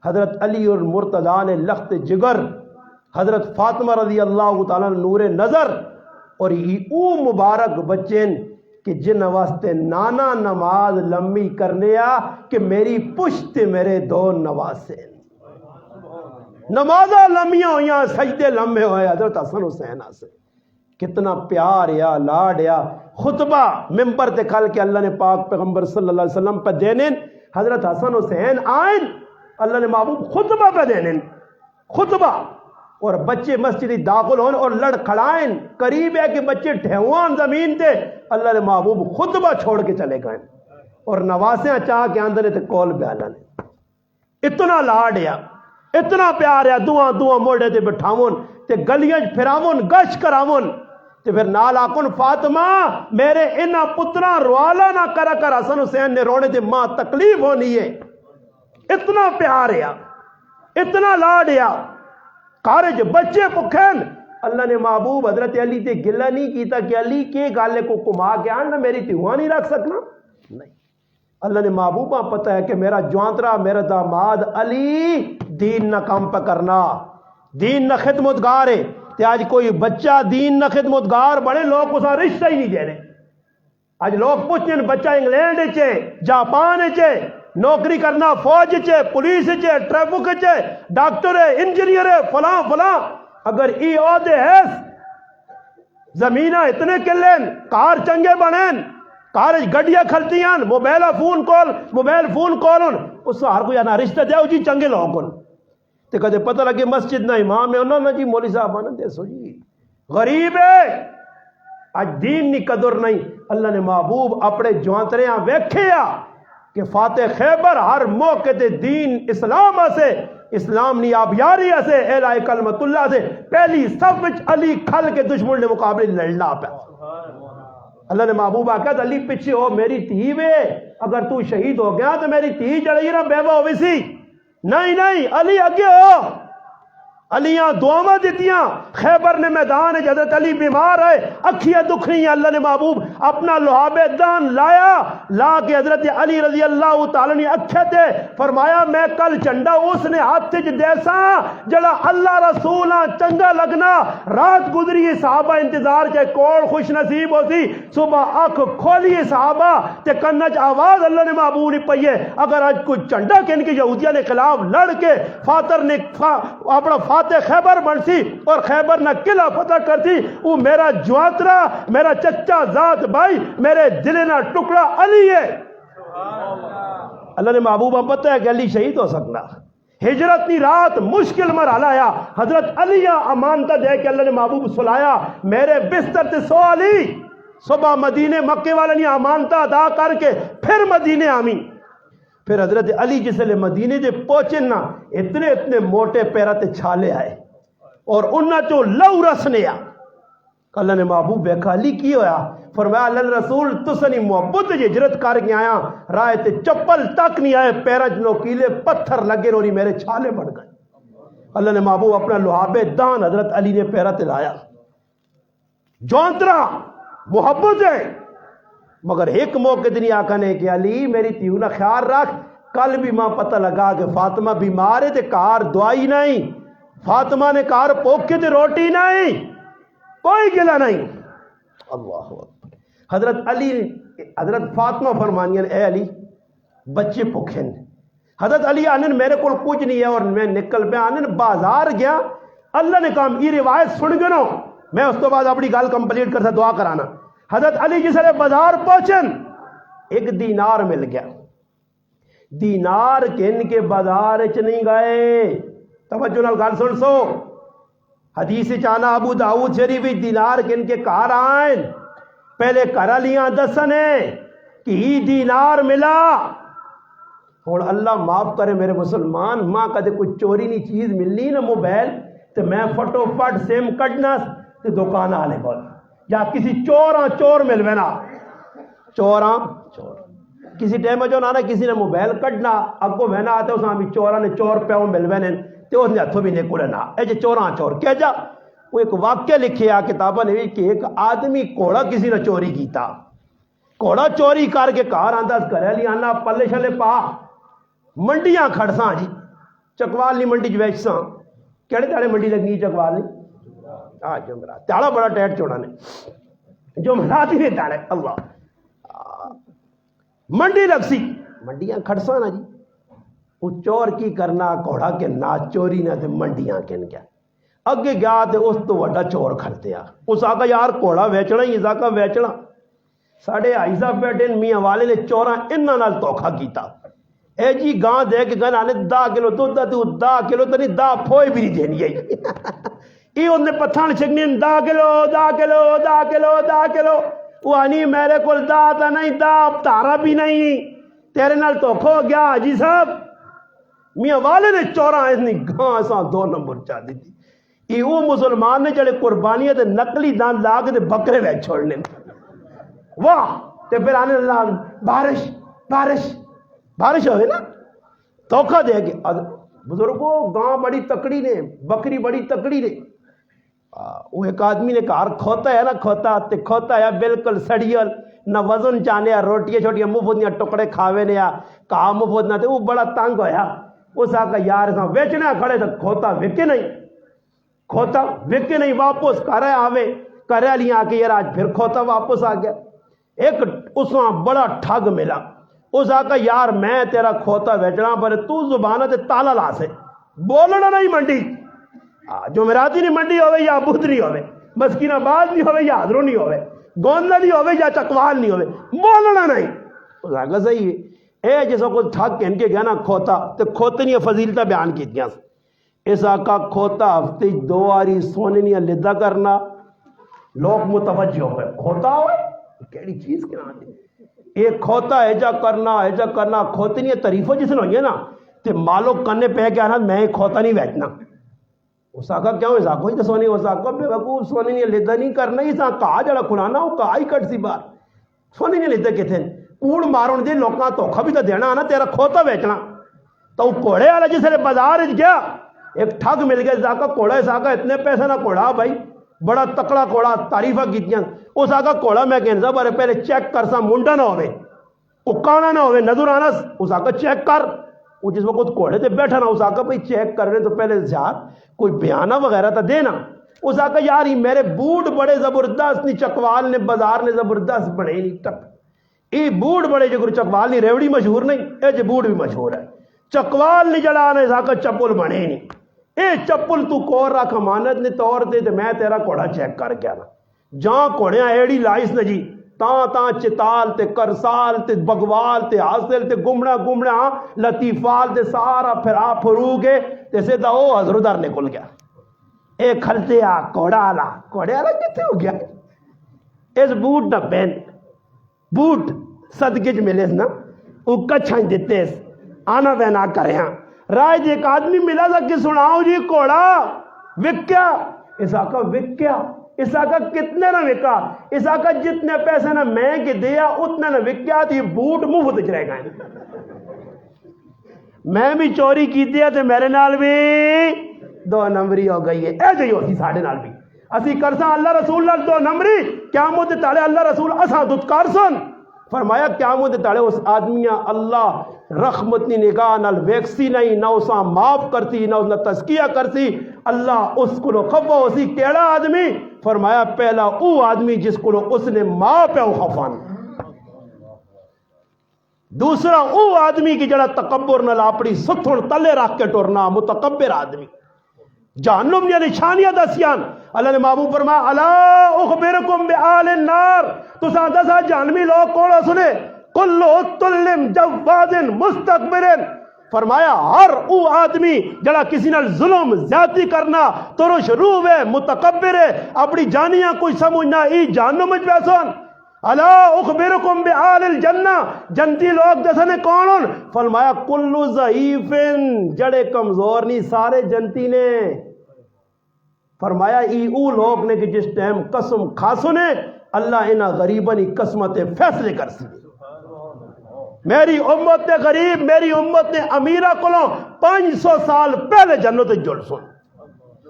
حضرت علی اور مرتضیٰ نے لخت جگر، حضرت فاطمہ رضی اللہ تعالیٰ نے نور نظر. اور یہ او مبارک بچین کہ جن واسطے نانا نماز لمبی کرنے آ کہ میری پشت میرے دو نواسے، نمازاں لمبیاں ہوئیاں سجدے لمبے ہوئے حضرت حسن حسین سے. کتنا پیار یا لاڈ یا خطبہ ممبر تے کھل کے اللہ نے پاک پیغمبر صلی اللہ علیہ وسلم پہ دینے. حضرت حسن حسین آئین اللہ نے محبوب خطبہ پہ دینے، خطبہ، اور بچے مسجد داخل ہون اور لڑ کھڑائیں، قریب ہے کہ بچے ٹھہوان زمین تے اللہ نے محبوب خطبہ چھوڑ کے چلے گئے اور نواسیاں چاہ کے اندر تے کول بیالا نے. اتنا لاڈ یا اتنا پیار ہے، دعا دعا موڑے تے بٹھاون تے گلیاں پھراون گش کراون تے پھر نال آکن فاطمہ میرے انہاں پتراں روالا نہ کرا کر، حسن حسین نے رونے تے ماں تکلیف ہونی ہے. اتنا پیار ہے، اتنا لاڈ ہے. کارج بچے پکھن اللہ نے محبوب حضرت علی تے گلہ نہیں کیتا کہ علی کے گالے کو کما کے آنا میری تیوہاں نہیں رکھ سکنا، نہیں. اللہ نے محبوبہ پتہ ہے کہ میرا جوانترا میرا داماد علی دین نہ کام پہ کرنا، دین نہ خدمتگار ہے. تے آج کوئی بچہ دین نہ خدمتگار بڑے لوگ اسا رشتہ ہی نہیں دے رہے. آج لوگ پوچھیں بچہ انگلینڈ چے جاپان چے نوکری کرنا، فوج چے پولیس چے ٹریفک چے ڈاکٹر ہے انجینئر ہے فلاں فلاں، اگر ای عہدے ہے زمینہ اتنے کلین کار چنگے بنین کارج گڈیاں کھلتیاں موبائل فون کالن اس ہر کوئی آنا رشتہ دے جی چنگے لوگن تے کدے پتہ لگے مسجد نہ امام ہے انہوں نے جی مولوی صاحب آنا دے سو جی غریب ہے. آج دین نی قدر نہیں. اللہ نے محبوب اپنے جوانتریاں ویکھیا کہ فاتح خیبر ہر موقع تے دین اسلام سے اسلام نی آبیاری سے اعلی کلمت اللہ سے پہلی صف وچ علی کھل کے دشمن نے مقابلے لڑنا پیا. اللہ نے محبوب آکھا علی پیچھے ہو میری تھی وے، اگر تو شہید ہو گیا تو میری تھی جڑی نا بیوہ ہوئی سی، نہیں نہیں علی اگے ہو۔ علیاں دعاواں دیتیاں، خیبر نے میدان حضرت علی بیمار ہے، اکھیاں دکھ رہی ہیں، اللہ نے محبوب اپنا لحاب دان لایا، لا کے حضرت علی رضی اللہ تعالی نے اکھے تھے، فرمایا میں کل جھنڈا اس نے ہاتھ چ دیسا جڑا اللہ رسول چنگا لگنا، رات گزری صحابہ انتظار چ کون خوش نصیب ہو سی، صبح اکھ کھولی صحابہ تے کنچ آواز اللہ نے محبوب نہیں پئیے، اگر آج کوئی جھنڈا کن کے یہودیاں کے خلاف لڑ کے فاتر نے اپنا خیبر بنسی اور خیبر نہ قلعہ فتح کرتی، وہ میرا جواترا، میرا چچا ذات بھائی، میرے دل نہ ٹکڑا علی ہے۔ اللہ نے محبوب ہم پتہ ہے کہ علی شہید ہو سکنا، ہجرت کی رات مشکل مرحلہ آیا، حضرت علی امانتہ دے کے اللہ نے محبوب سلایا، میرے بستر تے سو علی، صبح مدینے مکے والے نے امانتہ ادا کر کے پھر مدینے آمین۔ پھر حضرت علی جس لئے مدینے دے پہنچے نا، اتنے موٹے پیراتے چھالے آئے اور انہاں چو لو رسنے آ۔ اللہ نے محبوب بیکھا علی کی ہویا، فرمایا اللہ رسول تسنی محبت جی ہجرت کر کے آیا، رائے تے چپل تک نہیں آئے، پیرج نوکیلے پتھر لگے رونی میرے چھالے بڑھ گئے۔ اللہ نے محبوب اپنا لحاب دان حضرت علی نے پیراتے لایا، جونترا محبت ہے، مگر ایک موقع دنی آقا نے کہ علی میری تیوں نہ خیال رکھ، کل بھی ماں پتہ لگا کہ فاطمہ بیمار ہے تے کار دوائی نہیں، فاطمہ نے کار پوکھے تے روٹی نہیں، کوئی گلہ نہیں۔ اللہ اکبر۔ حضرت فاطمہ فرمانیاں اے علی بچے پکھن، حضرت علی آنن میرے کو کچھ نہیں ہے اور میں نکل پہ آنن بازار گیا، اللہ نے کہا یہ روایت سن گنو، میں اس تو بعد اپنی گال کمپلیٹ کر سا دعا کرانا۔ حضرت علی جس نے بازار پہنچن ایک دینار مل گیا، دینار کن کے بازار چ نہیں گئے، توجہ نال گل سن سو، حدیث چانا ابو داؤد شریف دینار کن کے کار آئیں، پہلے کرا لیاں دسنے کہ دینار ملا۔ اور اللہ معاف کرے میرے مسلمان، ماں کدے کوئی چوری نہیں چیز ملنی نا موبائل تو میں فٹو فٹ سیم کٹنا تے دکان والے بول یا کسی چور ملوے نا، چور کسی ٹائم جو نا کسی نے موبائل کٹنا اگو بہنا آتے اس بھی چوراں نے چور پیوں ملوے نے تے اس نے ہاتھوں بھی نکلے نا، اے جے چور کہہ جا۔ وہ ایک واقعہ لکھے آ کتاباں نے کہ ایک آدمی گھوڑا کسی نے چوری کیتا، گھوڑا چوری کر کے گھر آندا گھر لی آنا پلے شلے پا، منڈیاں کھڑساں جی، چکوال نہیں منڈی ویچساں، کہڑے تاڑے منڈی لگنی چکوال نہیں جمعرات تاڑا بڑا ٹیٹ چوڑا نے جمعرات ہی نہیں تاڑے، اللہ منڈی لگ سی، منڈیاں کھڑساں نا جی، وہ چور کی کرنا گھوڑا کے نا چوری نہ تے منڈیاں کن کیا اگے گیا تے اس تو وڈا چور کھڑتے آ، اس آقا یار گھوڑا ویچنا ہی اس آقا ویچنا، ساڑھے آئی صاحب بیٹھے میاں والے نے چوراں انہاں نال دھوکھا کیتا، اے جی گاں دے کے گن آنے 10 کلو دودھ تو 10 کلو تو نہیں 10 پھوئے بھی نہیں دینی ہے، یہ انہیں پتھان چھکنی 10 کلو وہ آنی میرے کو 10 تا نہیں 10 تارا بھی نہیں، تیرے نال دھوکھا ہو گیا جی صاحب۔ میاں والے نے چوراں اتنی گاں ساں 2 نمبر چاہ دی تھی، یہ وہ مسلمان نے جڑے قربانیاں تے نقلی دان لا کے بکرے ویچ چھوڑنے، واہ تے پھر آنے اللہ بارش ہوئے نا دھوکھا دے گے۔ بزرگوں گاں بڑی تکڑی نے، بکری بڑی تکڑی نے، وہ ایک آدمی نے کہا کھوتا ہے نا کھوتا ہے بالکل سڑیل نہ وزن چانے روٹیاں چھوٹیاں مفت ٹکڑے کھاوے نے کہا مفت نہ تھے، وہ بڑا تنگ ہویا، اس آقا یار ویچنے کھڑے تو کھوتا وکے نہیں واپس کرے آوے کرے لیا آ کے یار آج پھر کھوتا واپس آ گیا۔ ایک اس میں بڑا ٹھگ ملا، اس آقا یار میں تیرا کھوتا ویچنا پر تو زبانہ تے تالا لا سے بولنا نہیں منڈی، جمعراتی نہیں منڈی ہوئے یا بدھری ہوئے، مسکینہ باز نہیں ہوئے یا حضروں نہیں ہوئے، گوندہ نہیں ہوئے یا چکوال نہیں ہوئے، بولنا نہیں۔ اس آقا صحیح ہے، اے جیسا کوئی ٹھگ کہن کے گیا نا کھوتا تو کھوتے نہیں فضیلتہ بیان کی دیا، اس آقا کھوتا ہفتے 2 آری سونے نہیں لیدہ کرنا، لوگ متوجہ ہوئے کھوتا ہوئے کیڑی چیز کیا آتی ایک کھوتا ایجا کرنا کھوتے نہیں تعریفوں جس نے ہوئی ہے نا تے مالو کرنے پہ کیا نا میں کھوتا نہیں بیٹھنا، اس آقا کیا ہو اس آقا ہی تو سونے، اس آقا بے وقوف سونے نہیں لیدہ نہیں کرنا، اس آقا کہا جڑا کھلانا وہ کہا ہی کٹ سی بار سونی نہیں لیتے کتنے کوڑ مارن دی لوکاں دھوکھا بھی تو دینا نا تیرا کھوتا بیچنا تو گھوڑے والا جس نے بازار گیا ایک ٹھگ مل گیا ساکا گھوڑا ساکا اتنے پیسے نہ گھوڑا بھائی بڑا تکڑا گھوڑا تعریفہ کیتیاں اس آکا گھوڑا میں کہنا بارے پہلے چیک کر سا منڈا نہ ہوئے اکانا نہ ہوئے نظر آنا اس آکا چیک کر وہ جس وقت گھوڑے تے بیٹھا نا اس آکا بھائی چیک کر رہے تو پہلے زیاد کوئی بیانہ وغیرہ تا دینا اس آکا یار ہی میرے بوٹ بڑے زبردست نہیں چکوال نے بازار نے زبردست بڑے نہیں ٹپ یہ بوٹ بڑے جو چکوال نہیں ریوڑی مشہور نہیں اے جو بوٹ بھی مشہور ہے چکوال نہیں جڑا آنے اس آکا چپل بنے نہیں اے چپل تو کور رکھ امانت نے طور دے تو میں تیرا گھوڑا چیک کر کے آنا جہاں گھوڑیاں ایڑی لائس نہ جی تاں چتال تے کرسال تے بگوال تے حاصل تے گمڑا لطیفال تے سارا پھرا پھرو کے تے سیدھا او حضردار نکل گیا اے کھلتے آ گھوڑا آلا کتے ہو گیا اس بوٹ نہ پہن بوٹ صدقے چ ملے نا وہ کچھاں دیتے آنا بہنا کرے ہاں رائے جی ایک آدمی ملا تھا کہ سناؤ جی گھوڑا وکیا اس آقا وکیا اس آقا کتنے نہ وکا اس آقا جتنے پیسے نہ میں کے دیا اتنے نہ وکیا تو یہ بوٹ مفت چ رہ گئے میں بھی چوری کی دیا تو میرے نال بھی 2 نمبری ہو گئی ہے اے جو ہوتی ساڑھے نال بھی اسی کرساں اللہ رسول اللہ 2 نمبری قیامت تالے اللہ رسول اساں دتکار سن فرمایا قیامت تالے اس آدمیاں اللہ رحمتنی نگاہ نال ویکسی نہیں نہ اساں معاف کرتی نہ اساں تزکیہ کرتی اللہ اس کو خفا اسی کیڑا آدمی فرمایا پہلا او آدمی جس کو اس نے ماں پہ خفان دوسرا او آدمی کی جڑا تکبر نال اپنی ستھن تلے رکھ کے ٹرنا متکبر آدمی جہنم یا نشانیاں دسیاں اللہ نے محبوب فرمایا الا اخبرکم بآل النار تو دسا جہنمی لوگ کون سنے کل تلم جواد مستکبر فرمایا ہر او آدمی جڑا کسی نال ظلم زیادتی کرنا ترش روح ہے متکبر ہے اپنی جانیاں کوئی سمجھنا ای جہنم وچ پیسون الا اخبرکم بآل الجنہ جنتی لوگ دسنے کون فرمایا کل ضعیف جڑے کمزور نہیں سارے جنتی نے فرمایا ای او لوگ نے کہ جس ٹائم قسم کھاسو نے اللہ انہا غریبنی قسمت فیصلے کر سی میری امت نے غریب میری امت نے امیرہ کلوں 500 سال پہلے جنت جڑ سن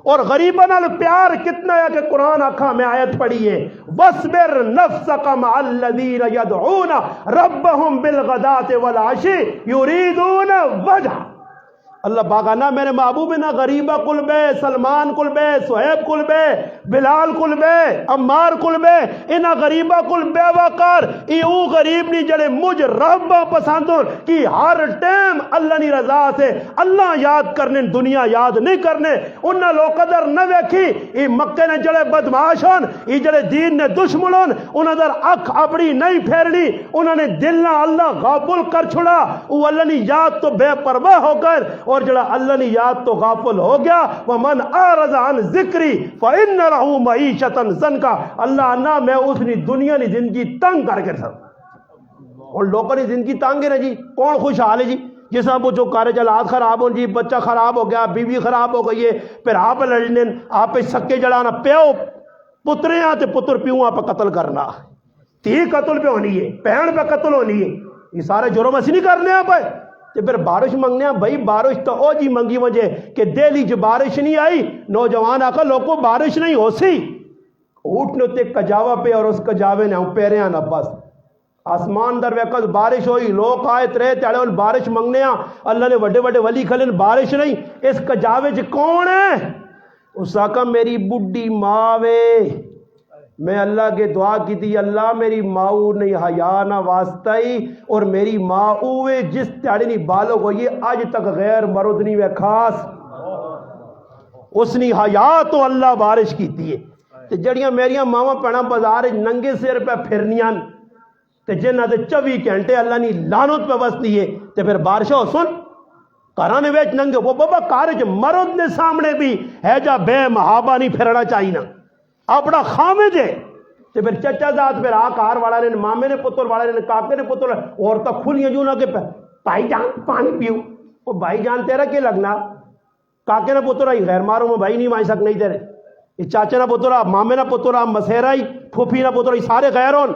اور غریبہ نال پیار کتنا ہے کہ قرآن آکھا میں آیت پڑھی ہے وَاصْبِرْ نَفْسَكَ مَعَ الَّذِينَ يَدْعُونَ رَبَّهُمْ بِالْغَدَاةِ وَالْعَشِيِّ يُرِيدُونَ وَجْهَهُ اللہ باغانا میرے محبوب نا غریبہ کل بے سلمان کل بے سہیب کل بے بلال کل بے عمار کل بے انہا غریبہ کل بے وقار ای او غریب نہیں جڑے مجھ رب پسندون کی ہر ٹیم اللہ نی رضا سے اللہ یاد کرنے دنیا یاد نہیں کرنے انہا لو قدر نہ ویکھی ای مکہ نے جڑے بدماشون ای جڑے دین نے دشمنون انہا در اکھ اپڑی نہیں پھیرنی انہوں نے دل نہ اللہ غافل کر چھڑا وہ اللہ نی یاد تو بے پرواہ ہو کر اور جڑا اللہ نے یاد تو غافل ہو گیا وَمَنْ أَعْرَضَ عَنْ ذِكْرِي فَإِنَّ لَهُ مَعِيشَةً ضَنْكَ اللہ نہ میں اس نے دنیا نے زندگی تنگ کر کے سر اور لوگوں نے زندگی تنگ ہے جی کون خوش حال ہے جی جس آپ جو کارج حالات خراب ہوں جی بچہ خراب ہو گیا بیوی خراب ہو گئی ہے پھر آپ لڑنے آپ سکے جڑانا پیو پترے آتے پتر پیوں آپ قتل کرنا تھی قتل پہ ہونی ہے پہن پہ قتل ہونی ہے یہ سارے جرم اسی نہیں کرنے آپ ہے تو پھر بارش منگنے ہیں بھائی بارش تو او جی منگی وجہ کہ دہلی جو بارش نہیں آئی نوجوان آکا لوگوں بارش نہیں ہو سی اٹھنے تے کجاوہ پہ اور اس کجاوے نے پیرے آنا بس آسمان در وقت بارش ہوئی لوگ آئے ترے تیڑے ان بارش منگنے ہیں اللہ نے وڈے وڈے ولی کھلیں بارش نہیں اس کجاوے جو کون ہے اس آکا میری بڈی ماوے میں اللہ کے دعا کی تھی اللہ میری ماؤ نہیں حیا نہ واسطائی اور میری ماؤ جس تیڑی نہیں بالو کو یہ آج تک غیر مرد نہیں وے خاص اس نے حیا تو اللہ بارش کی تھی تے جڑیاں میریاں ماما پڑھا بازار ننگے سر پہ پھرنیاں تے جنہ تے 24 گھنٹے اللہ نے لانت پہ بستی ہے تے پھر بارش ہو سن کرانے ویچ ننگے وہ بابا کارج مرد نے سامنے بھی ہے جا بے محابہ نہیں پھرنا چاہیے نا اپنا خامد ہے تو پھر چچا ذات پھر آکار والا نے مامے نے پتر والا نے کاکے نے پتر اور تک کھلیاں جو نہ کہ بھائی جان پانی پیو وہ بھائی جان تیرا کیا لگنا کاکے نے پتر آئی غیر مارو میں بھائی نہیں مائی سک نہیں تیرے یہ چاچے نہ پتر مامے نہ پتر مسیرہ ہی پھوپھی نہ پتر سارے غیر ہون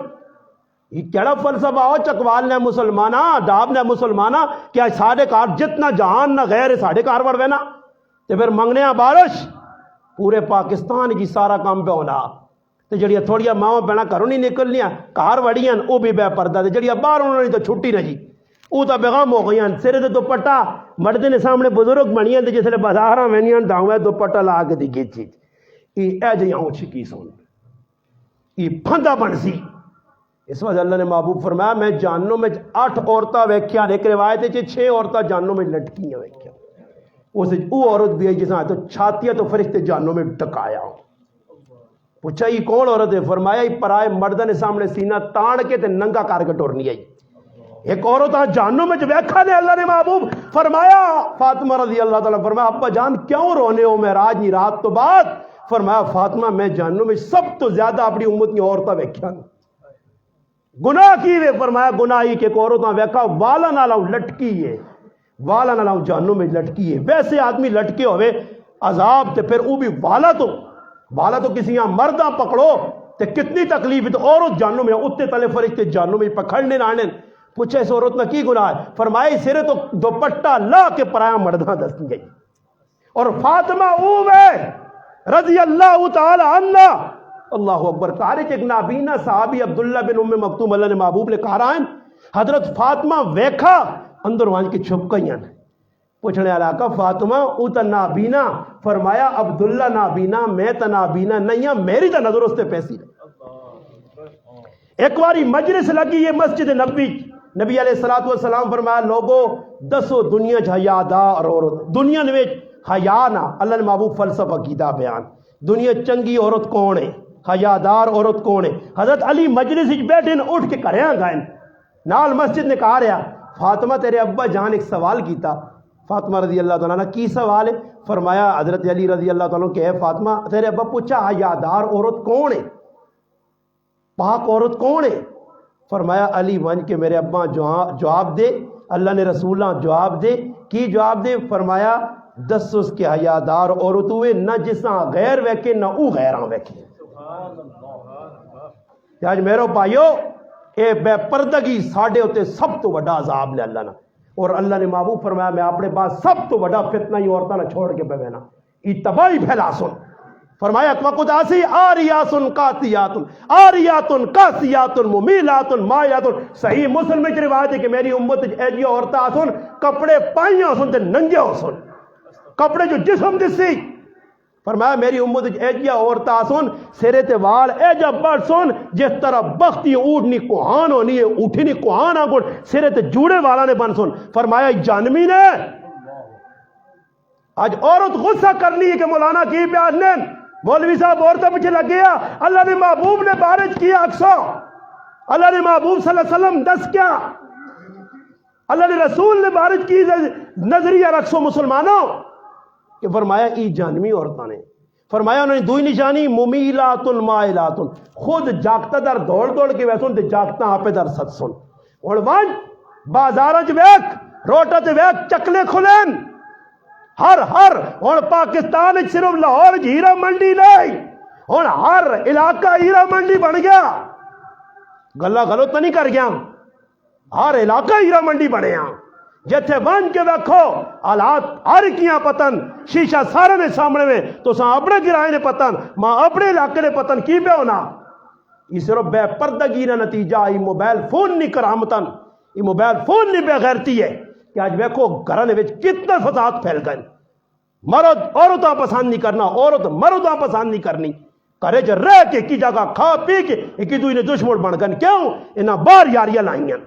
یہ کیڑا فلسفہ ہو چکوال نے مسلمانہ ڈاب نے مسلمانہ کیا ساڑھے کار جتنا جہان نہ غیر ساڑھے کار بڑھ وینا تے پھر منگنے بارش پورے پاکستان کی سارا کام پہ ہونا تے جڑیاں تھوڑیاں ماں بہنا گھروں نہیں نکلنیاں کار وڑیاں وہ بھی بے پردہ تے جڑیاں باہر انہوں نے تو چھٹی نہ جی وہ تو بیغام ہو گئی سرے تے دوپٹہ مرد نے سامنے بزرگ بنیاں تے جس لے بازاراں وینیاں داؤں دوپٹہ لا کے دی گیچی یہ اے جیاں چھکی سن یہ پھندہ بن سی اس وجہ اللہ نے محبوب فرمایا میں جہنم میں 8 عورتاں ویکھیاں ایک روایت ہے 6 عورتاں جہنم میں لٹکیاں ویکھیاں وہ عورت بھی ہے جساں تو چھاتیاں تو فرشتے جہنم میں ٹکایا پوچھا یہ کون عورت ہے فرمایا یہ پرائے مردہ نے سامنے سینہ تاڑ کے تے ننگا کار کے ٹورنی آئی ایک عورت جہنم میں ویکھا دے اللہ نے محبوب فرمایا فاطمہ رضی اللہ تعالیٰ فرمایا ابا جان کیوں رونے ہو معراج نہیں رات تو بعد فرمایا فاطمہ میں جہنم میں سب تو زیادہ اپنی امت کی عورتیں ویکھاں گناہ کی وے فرمایا گناہی کے عورتاں ویکھا والا نہ لاؤ لٹکی ہے والا نہ لاؤ جہنم میں لٹکی ہے ویسے آدمی لٹکے ہوئے عذاب تے پھر وہ بھی والا تو کسی یہاں مردہ پکڑو تے کتنی تکلیف ہے تو عورت جہنم میں اتنے تلے فرشتے جہنم میں پکڑنے نہ آنے پوچھا اس عورت میں کی گناہ ہے فرمایا سرے تو دوپٹہ لا کے پرایا مردہ دست گئی اور فاطمہ اوے رضی اللہ تعالی عنہ اللہ اکبر کارج ایک نابینا صحابی عبداللہ بن ام مکتوم اللہ نے محبوب نے کہا رہا حضرت فاطمہ ویکھا اندر وہاں کی چھپ گئیاں پوچھنے علاقہ فاطمہ او تا نابینا فرمایا عبداللہ نابینا میں تا نابینا نہیں میری تا نظر اس تے پیسی ایک باری مجلس لگی یہ مسجد نبی علیہ السلام فرمایا لوگو دسو دنیا حیادار عورت دنیا نے حیا نہ اللہ نے محبوب فلسفہ کیتا بیان دنیا چنگی عورت کون ہے حیادار عورت کون ہے حضرت علی مجلس بیٹھے اٹھ کے کریاں گائیں نال مسجد نے کہا رہا فاطمہ تیرے ابا جان ایک سوال کیتا فاطمہ رضی اللہ تعالیٰ نے کی سوال ہے فرمایا حضرت علی رضی اللہ تعالیٰ کہ اے فاطمہ تیرے ابا پوچھا حیادار عورت کون ہے پاک عورت کون ہے فرمایا علی ون کے میرے ابا جواب دے اللہ نے رسولہ جواب دے کی جواب دے فرمایا دس اس کے حیادار عورت ہوئے نہ جساں غیر ویکے نہ او غیراں ویکے آج میرے بھائیو اے بے پردگی ساڑھے ہوتے سب تو بڑا عذاب لے اللہ نے اور اللہ نے محبوب فرمایا میں اپنے پاس سب تو بڑا فتنہ ہی عورتاں نہ چھوڑ کے بینا یہ تباہی پھیلا سن فرمایا توقد آسی آریاتن قاسیاتن ممیلاتن مایاتن صحیح مسلم میں روایت ہے کہ میری امت ایجی عورتیں آسن کپڑے پائیاں سن تے ننگے ہو سن کپڑے جو جسم دسی فرمایا میری امت ایجی عورتیں آسن سرے تے وال ایجا بڑھ سن جس طرح بختی اونٹنی کوہان ہونی ہے اٹھنی کوہان آگن سرے تے جوڑے والا نے بن سن فرمایا جانمی نے آج عورت غصہ کرنی ہے کہ مولانا کی پیاز نے مولوی صاحب عورتیں پیچھے لگ گیا اللہ نے محبوب نے بارش کیا اکسو اللہ نے محبوب صلی اللہ علیہ وسلم دس کیا اللہ نے رسول نے بارش کی نظریہ رکھسو مسلمانوں کہ فرمایا ای جانوی عورتوں نے فرمایا انہوں نے دوئی نشانی ممیلاتن مائلاتن خود جاگتا در دوڑ دوڑ کے ویسوں تے جاگتا آپ در ست سن اور وانج بازارج ویک روٹا تے ویک چکلے کھلین ہر اور پاکستان صرف لاہور ہیرا منڈی نہیں اور ہر علاقہ ہیرا منڈی بن گیا گلہ غلط تو نہیں کر گیا ہر علاقہ ہیرا منڈی بنے ہیں جتھے بن کے ویکھو حالات ہر کیاں پتن شیشہ سارے نے سامنے میں تو ساں اپنے گرائے نے پتن ماں اپنے علاقے نے پتن کی پہ ہونا یہ صرف بے پردگی نہ نتیجہ یہ موبائل فون نہیں کرامتن یہ موبائل فون نہیں بے غیرتی ہے کہ آج ویکھو گھراں وچ کتنے فساد پھیل گئے مرد عورتاں پسند نہیں کرنا عورت مرداں پسند نہیں کرنی کرے جو رہ کے کی جگہ کھا پی کے ایک دوسرے نے دشمن بن گئے کیوں انہاں باہر یاریاں لائیاں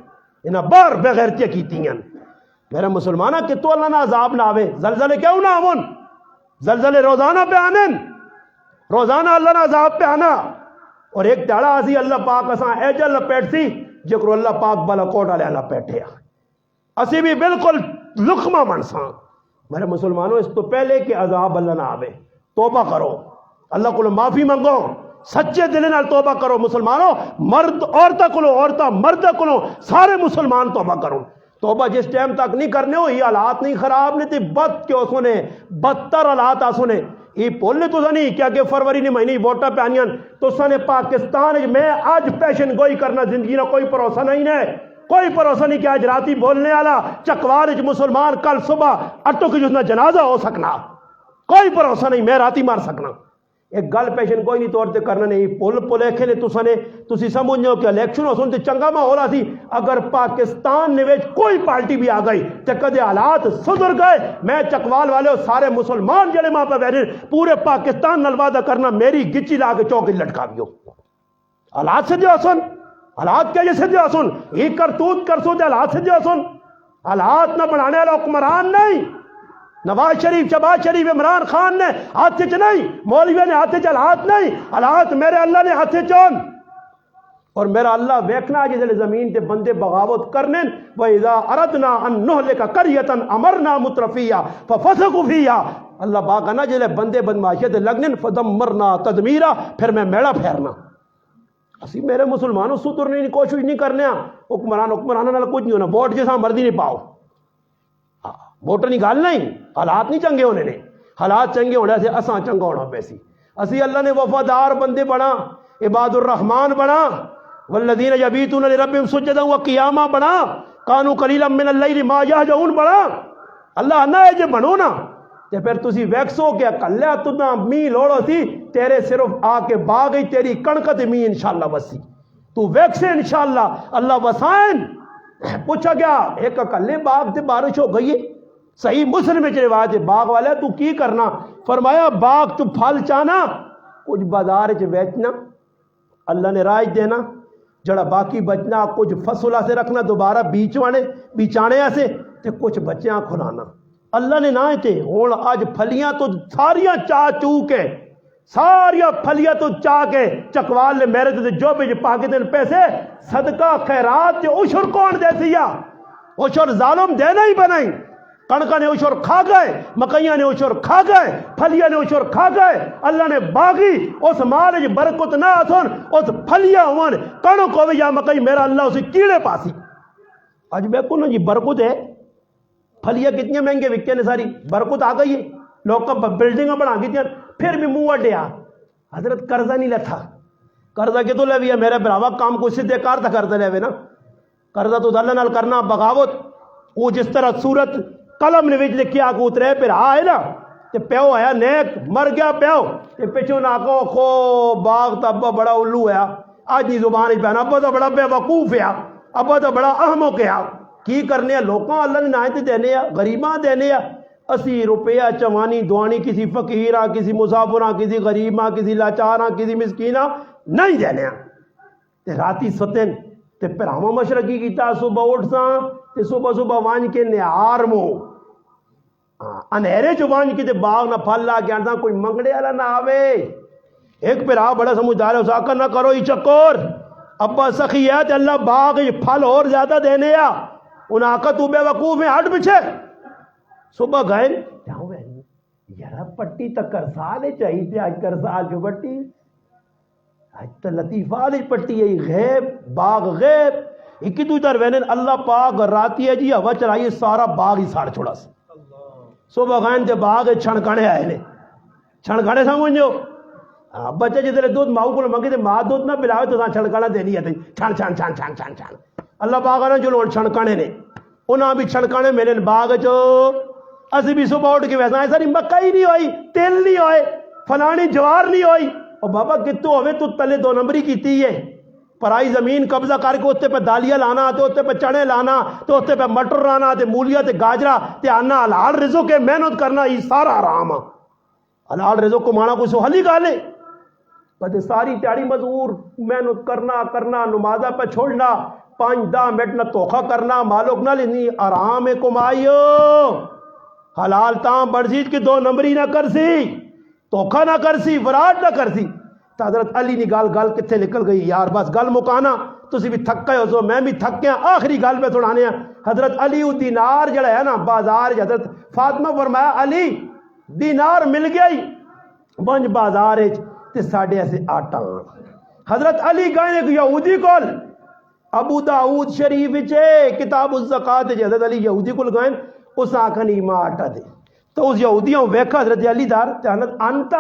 انہاں باہر بے غیرتیاں کیتیاں میرے مسلمانہ کہ تو اللہ نہ عذاب نہ آوے زلزلے کیوں نہ آون زلزلے روزانہ پہ آنن روزانہ اللہ نہ عذاب پہ آنا اور ایک تیڑا آسی اللہ پاک اساں ایجل لپیٹ سی جکرو اللہ پاک بالا کوٹا لے اللہ پیٹھے اسی بھی بالکل لقمہ منساں میرے مسلمانوں اس تو پہلے کہ عذاب اللہ نہ آوے توبہ کرو اللہ کو معافی منگو سچے دل نال توبہ کرو مسلمانوں مرد عورتہ کلو عورتہ مرد کلو سارے مسلمان توبہ کرو توبہ جس ٹائم تک نہیں کرنے ہو یہ حالات نہیں خراب نہیں تھی بد کیوں سنے بدتر حالات آ سنے یہ بولنے تو نہیں کیا کہ فروری نے مہینے ووٹاں پہ آنیاں تو سنے پاکستان میں آج پیشن گوئی کرنا زندگی نہ کوئی بھروسہ نہیں ہے، کوئی بھروسہ نہیں کہ آج راتی بولنے والا چکوال مسلمان کل صبح اٹو کی جتنا جنازہ ہو سکنا، کوئی بھروسہ نہیں میں راتی مار سکنا۔ ایک گل پیشن کوئی نہیں طور تے کرنا نہیں پل کھلے تسی سمجھو کہ الیکشن ہو سن تے چنگا ماحول سی، اگر پاکستان نے کوئی پارٹی بھی آ گئی تے کدے حالات سدھر گئے میں چکوال والے سارے مسلمان جڑے ماں پہ بیٹھے پورے پاکستان نال وعدہ کرنا میری گچی لا کے چوکی لٹکا دیو۔ حالات سے جو سن حالات کیا جیسے جو سن یہ کرتوت کرسو دے حالات سے جو سن، حالات نہ بنانے والا حکمران نہیں، نواز شریف شہباز شریف عمران خان نے ہاتھ چ نہیں، مولوی نے ہاتھ چل ہاتھ نہیں، حالات میرے اللہ نے ہاتھ چون، اور میرا اللہ ویکھنا جس زمین تے بندے بغاوت کرنے وَإِذَا أَرَدْنَا أَن نُهْلِكَ قَرْيَةً أَمَرْنَا مُتْرَفِيهَا فَفَسَقُوا فِيهَا، اللہ پاک کہنا جس بندے بدمعاشیت لگنے فَدَمَّرْنَا تَدْمِيرًا، پھر میں میڑا پھیرنا۔ اسی میرے مسلمانوں سدھرنے کی کوشش نہیں کرنے، حکمرانوں نال کچھ نہیں ہونا، ووٹ جیسا مرضی نہیں پاؤ، ووٹ نہیں گل نہیں، حالات نہیں چنگے ہونے نے، حالات چنگے ہونے سے اساں چنگا ہونا پیسی، اسی اللہ نے وفادار بندے بنا، عباد الرحمن بنا، والذین یبیتون لربہم سجدا وقیاما بنا، کانوا قلیلا من اللیل ما یہجعون بنا، اللہ نہ ہے جے بنو نا تے پھر تسی ویکسو کہ کلیا تنا می لوڑو سی تیرے صرف آ کے باغ ہی تیری کڑکت می انشاءاللہ وسی، تو ویکسے انشاءاللہ اللہ وسائن۔ پوچھا گیا ایک کلے باغ تے بارش ہو گئی ہے، صحیح مسلم میں روایت ہے، باغ والا تو کی کرنا؟ فرمایا باغ تو پھل چانا کچھ بازار چ بیچنا، اللہ نے راج دینا، جڑا باقی بچنا کچھ فصلہ سے رکھنا دوبارہ بیچانے ایسے تے کچھ بچیاں کھلانا، اللہ نے نہ تے ہوں آج پھلیاں تو ساریاں چاہ چو کے ساریاں پھلیاں تو چاہ کے چکوال نے میرے تے جو بھی پاکے دن پیسے صدقہ خیرات تے عشر کون دے سیا، عشر ظالم دینا ہی بنائی، کڑکا نے عشر کھا گئے، مکئیاں نے عشر کھا گئے، پھلیاں نے عشر کھا گئے، اللہ نے باغی اس مال برکت نہ آسن اس پھلیاں ہون کڑک ہوئے یا مکئی میرا اللہ اسے کیڑے پاسی۔ آج میں کو نا جی برکت ہے، پھلیاں کتنی مہنگے وکتے نے، ساری برکت آ گئی ہے، لوگ کا بلڈنگاں بنا گئی تھی، پھر بھی منہ اڈیا حضرت قرضہ نہیں لیتا، قرضہ کے تو لے بھی ہے میرے براوا کام کو سدھے کار تھا قرضہ لے بھی نا، قرضہ تو اللہ نال کرنا بغاوت، وہ جس طرح صورت قلم نے وچ لکھیا کو اترے پھر آئے نا تے پیو آیا نیک مر گیا پیو تے پیچھو نہ کو خو باغ تا ابا بڑا الو ہے، آج نہیں زبان ہی پہنا، ابا تو بڑا بے وقوف ہے، ابا تو بڑا احمق ہے، کی کرنے ہیں لوگوں اللہ نے نائت دینے ہیں، غریباں دینے ہیں، اسی روپیہ چوانی دوانی کسی فقیرہ کسی مسافرہ کسی غریباں کسی لاچارہ کسی مسکینہ نہیں دینے ہیں، تے راتی ستن تے پھر ہمیں مشرقی کیتا صبح اٹھ ساں تے صبح وانج کے نہار مو انہیرے چو وانج کی تے باغ نہ پھل لا کے آندا کوئی منگڑے والا نہ آوے، ایک پھر آپ بڑا سمجھدار ہے، اس آقا نہ کرو ہی چکور، ابا سخی ہے تے اللہ باغ پھل اور زیادہ دینے یا ان آقا تو بے وقوف ہے ہٹ بچھے، صبح گئے یارا پٹی تک کرسال چاہیے تھے، آج کرسال جو پٹی آج تو لطیفہ پٹی ہے، غیب باغ غیب ایک تو ادھر وینن اللہ پاک راتی ہے جی ہوا چلائیے سارا باغ ہی ساڑ چھوڑا سا، صبح گئے تے باغ چھڑکانے آئے نے، چھڑکانے سمجھو بچے جتنے دودھ ماؤ کو منگے تے ماں دودھ نہ پلاوے تو چھڑکانا دینی ہے چھان چھان چھان چھان چھان چھان، اللہ پاک نے جو لوگ چھڑکانے نے انہاں بھی چھڑکانے ملے باغ چو، اسی بھی صبح اٹھ کے ویسا ساری مکئی نہیں ہوئی تیل نہیں ہوئے فلانی جوار نہیں ہوئی، اور بابا کتوں ہوئے تو تلے دو نمبری کیتی ہے، پرائی زمین قبضہ کر کے اتنے پہ دالیاں لانا تو اتنے پہ چنے لانا تو اتنے پہ مٹر لانا تے مولیاں تے گاجرا تے آنا حلال رزق کے محنت کرنا یہ سارا حرام ہے، حلال رزق کو مانا کوئی سہلی گالے کہتے ساری تیاری مزور محنت کرنا نمازہ پہ چھوڑنا 5-10 منٹ نہ توخہ کرنا مالک نہ لینی آرام کمائیو، حلال تاں برزید کی 2 نمبری نہ کرسی توخہ نہ کرسی فراڈ نہ کرسی، تو حضرت علی نے گال کتنے نکل گئی یار، بس گل مکانا تسی بھی تھک گئے ہو سو میں بھی تھک گیا، آخری گل پہ سنانے ہیں، حضرت علی دینار جڑا ہے نا بازار حضرت فاطمہ فرمایا علی دینار مل گئی بنج بازار تے ساڑھے ایسے آٹا، حضرت علی گئے ایک یہودی کول ابو داؤد شریف کتاب الزکات حضرت علی یہودی کول گئے اس آنکھا نہیں ماں آٹا دے، تو اس یہودیوں ویکھا حضرت علی دار تہنت انت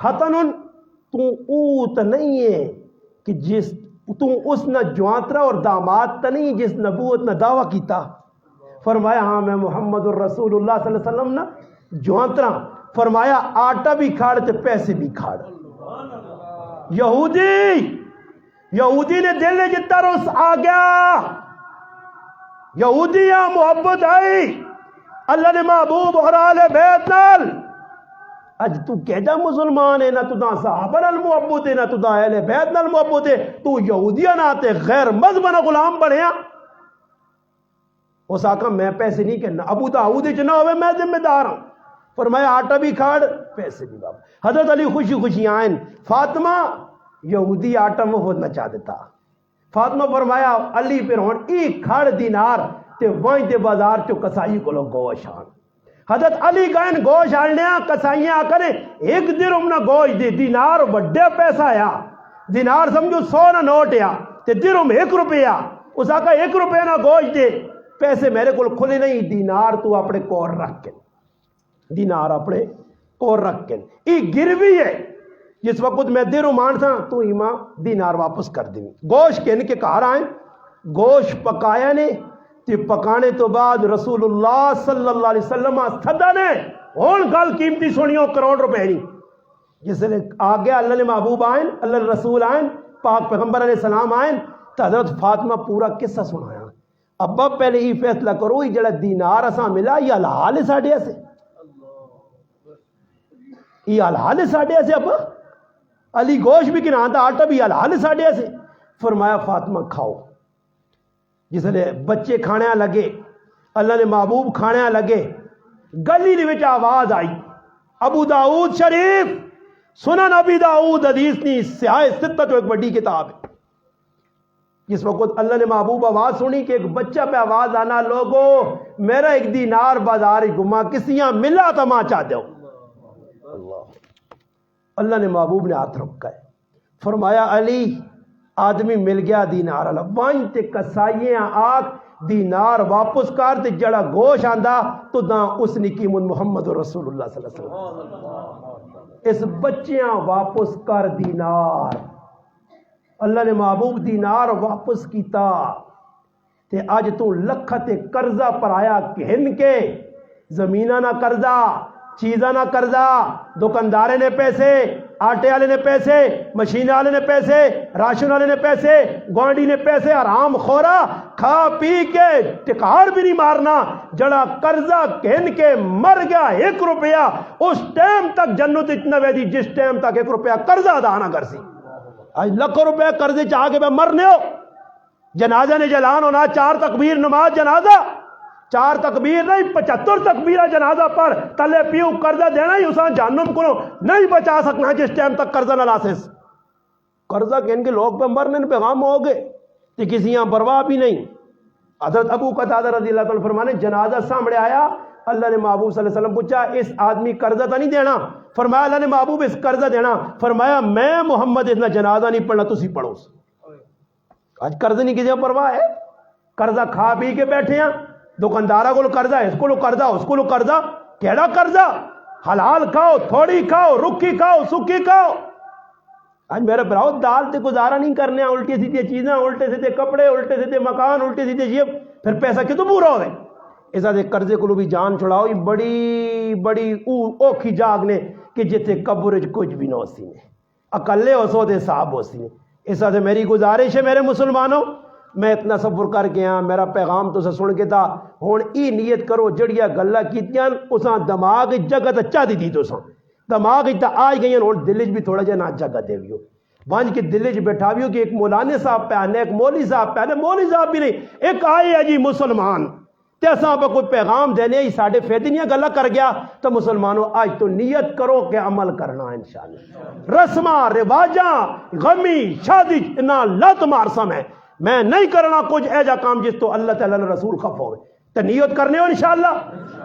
خطن تو اوت نہیں ہے کہ جس تو اس نہ جوانترا اور داماد تا نہیں جس نبوت نہ دعویٰ کیتا. فرمایا ہاں میں محمد الرسول اللہ صلی اللہ علیہ وسلم نہ جوانترا. فرمایا آٹا بھی کھاڑ تے پیسے بھی کھاڑ. یہودی نے دل نے جتا رس آ گیا. یہودیاں محبت آئی اللہ نے محبوب اور آل بیت نال. اج تو کہدا مسلمان ہے نہ تو دا صحابہ نال محبت ہے نہ تو دا اہل بیت نال محبت ہے. تو یہودیاں نہ تے غیر مذہب نہ غلام بنیا. اس آقا میں پیسے نہیں کہنا ابو داؤد وچ نہ ہوئے میں ذمہ دار ہوں. فرمایا آٹا بھی کھاڑ پیسے بھی واپس. حضرت علی خوشی خوشی آئیں. فاطمہ یہودی آٹا مفت نہ چاہ دیتا. فاطمہ فرمایا علی پھر ہون ای کھڑ دینار تے وہیں دے بازار چو کسائی کو لو گوش آن. حضرت علی کہیں گوش آنے کسائیاں کریں ایک درہم نہ گوش دے. دینار بڑے پیسہ آیا. دینار سمجھو 100 نہ نوٹ آیا تے درہم 1 روپیہ. اس آقا 1 روپیہ نہ گوش دے. پیسے میرے کو کھلے نہیں. دینار تو اپنے کور رکھ کے دینار اپنے کور رکھ کے ای گروی ہے. جس وقت میں درہم مان تھا تو ایماں دینار واپس کر دیں. گوشت کہنے کے کہا آئیں گوشت پکایا نے تے پکانے تو بعد رسول اللہ صلی اللہ علیہ وسلم صدا نے ہون گل قیمتی سنیوں کروڑ روپے نہیں. جس نے آگیا اللہ نے محبوب آئیں اللہ رسول آئیں پاک پیغمبر علیہ السلام آئیں تو حضرت فاطمہ پورا قصہ سنایا. ابا پہلے ہی فیصلہ کرو یہ جڑا دینار اساں ملا یہ حلال ہے ساڈے سے. یہ حلال ہے ساڈے سے. ابا علی گوشت بھی کنا تھا آٹا بھی حلال ہے ساڈے سے. فرمایا فاطمہ کھاؤ. جس نے بچے کھانے لگے اللہ نے محبوب کھانے لگے گلی دے وچ آواز آئی. ابو داؤد شریف سنن ابی داؤد حدیث نہیں سیاہ ستہ تو ایک بڑی کتاب ہے. جس وقت اللہ نے محبوب آواز سنی کہ ایک بچہ پہ آواز آنا لوگو میرا ایک دینار بازار گما کسیاں ملا تما چاہ دو. اللہ نے محبوب نے ہاتھ رکھا ہے. فرمایا علی آدمی مل گیا دینار اللہ وائن تے کسائیاں آگ دینار واپس کر تے جڑا گوش آندا تو دا اس نے قیمت محمد رسول اللہ صلی اللہ علیہ وسلم. اس بچیاں واپس کر دینار. اللہ نے محبوب دینار واپس کیتا تے آج تو لکھ تے قرضہ پر آیا کہن کے زمینہ نہ قرضہ چیزہ نہ قرضہ دکاندارے نے پیسے آٹے والے نے پیسے مشین والے نے پیسے راشن والے نے پیسے گوانڈی نے پیسے حرام خورا کھا پی کے ٹکار بھی نہیں مارنا. جڑا قرضہ کہن کے مر گیا 1 روپیہ اس ٹائم تک جنت اتنا ویدی جس ٹائم تک 1 روپیہ قرضہ ادا نہ کر سی. آج لاکھوں روپے قرضے چاہ کے میں مرنے ہو. جنازہ نے جلان ہونا 4 تکبیر نماز جنازہ 4 تکبیر نہیں 75 تکبیرہ جنازہ پر تلے پیو قرضہ دینا ہی اساں جہنم کو نہیں بچا سکنا جس ٹائم تک قرضہ نہ لاسس. قرضہ کہن کے لوگ پہ مرنے پہ غام ہو گئے کہ کسی یہاں پرواہ بھی نہیں. حضرت ابو قتادہ رضی اللہ تعالیٰ فرمانے جنازہ سامنے آیا. اللہ نے محبوب صلی اللہ علیہ وسلم پوچھا اس آدمی قرضہ تو نہیں دینا. فرمایا اللہ نے محبوب اس قرضہ دینا. فرمایا میں محمد اتنا جنازہ نہیں پڑھنا تسی پڑھو. آج قرضہ نہیں کسی پرواہ ہے. قرضہ کھا پی کے بیٹھے ہیں دکاندارہ کو قرضہ اس کو قرضہ اس کو قرضہ. کیڑا قرضہ؟ حلال کھاؤ تھوڑی کھاؤ رکھی کھاؤ سکی کھاؤ. آج میرے براؤ دال تے گزارا نہیں کرنے الٹی سیدھی چیزیں الٹے سیدھے کپڑے الٹے سیدھے مکان الٹے سیدھے یہ پھر پیسہ کتوں پورا ہوئے. ایسا دے قرضے کو بھی جان چھڑاؤ. یہ بڑی بڑی اوکھی جاگ نے کہ جتے قبر کچھ بھی نہ ہو سی نے اکلے ہو سو دے صاحب ہو سی نے. ایسا دے میری گزارش ہے میرے مسلمانوں میں اتنا سفر کر کے ہاں میرا پیغام تو سن کے تھا ہون ای نیت کرو جڑیا گلہ کیتیاں اساں دماغ جگہ اچھا دی تو ساں دماغ تا آئی گئی ہون دلج بھی تھوڑا جا نہ جگہ دے ویو بانج کے دلج بیٹھا ویو کہ ایک مولانے صاحب پہ آنے ایک مولی صاحب پہ آنے مولی صاحب بھی نہیں ایک آئے ہے جی مسلمان تے اساں پہ کوئی پیغام دینے ہی ساڑھے فیدنیاں گلہ کر گیا تو مسلمانوں آج تو نیت کرو کہ عمل کرنا انشاءاللہ. رسمہ رواجاں غمی شادی نہ لت مارسم ہے میں نہیں کرنا کچھ ایجا کام جس تو اللہ تعالیٰ نے رسول خف ہوئے تو نیت کرنے ہو انشاءاللہ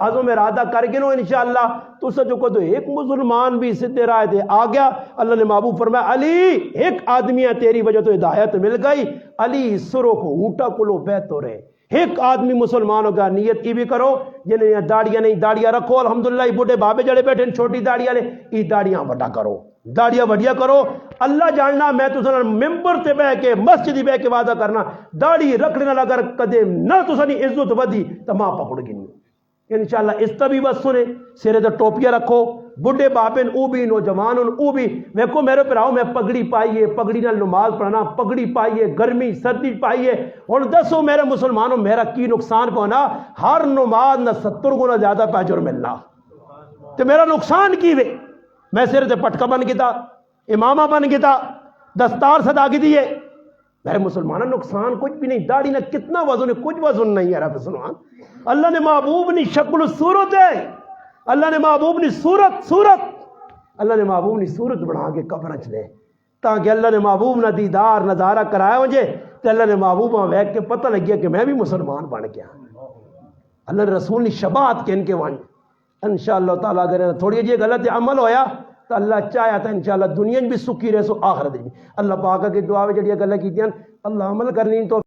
آزوں میں ارادہ کر کے نو انشاءاللہ تو سچو کو تو ایک مسلمان بھی سدھے رائے دے آ گیا. اللہ نے محبوب فرمایا علی ایک آدمی ہے تیری وجہ تو ہدایت مل گئی. علی سرو کو اوٹا کلو بیت ہو رہے ایک آدمی مسلمان ہوگا نیت کی بھی کرو جنہیں یہ داڑیاں نہیں داڑیاں رکھو الحمدللہ یہ بوڑھے بابے جڑے بیٹھے ہیں چھوٹی داڑیاں نے یہ داڑیاں وڈا کرو داڑیاں وڈیا کرو اللہ جاننا میں تو ممبر تے بہ کے مسجد بہ کے وعدہ کرنا داڑھی رکھنے نال اگر کدے نہ تسانی عزت ودی تو ماں پکڑ گی انشاءاللہ اس طبی بس سنے سرے تے ٹوپیاں رکھو بڑھے باپن او بھی نوجوان او بھی ویکو میرے پراؤ میں پگڑی پائیے پگڑی نال نماز پڑھنا پگڑی پائیے گرمی سردی پائیے اور دسو میرے مسلمانوں میرا کی نقصان پہنا ہر نماز نہ 70 گنا زیادہ پیجر ملنا تو میرا نقصان کی وے میں سرے تے پٹکا بن گیا امامہ بن گیا دستار صدا کی دیے میرے مسلمانوں نقصان کچھ بھی نہیں داڑھی نہ کتنا وزن ہے کچھ وزن نہیں ہے رب سنوان اللہ نے محبوب نہیں شکل صورت ہے اللہ نے محبوب نہیں صورت اللہ نے محبوب نہیں صورت بنا کے قبر چ لے تاکہ اللہ نے محبوب نہ دیدار نظارہ کرایا مجھے تو اللہ نے محبوب ویک کے پتہ لگ گیا کہ میں بھی مسلمان بن گیا اللہ نے رسول نے شباعت کے ان کے وان انشاءاللہ تعالیٰ اگر تھوڑی جی غلط عمل ہویا تو اللہ چاہیا تھا انشاءاللہ دنیا بھی سکی رہے سو آخرت بھی اللہ پاک کی دعا میں جڑی گلاں کیتیاں اللہ عمل کرنی تو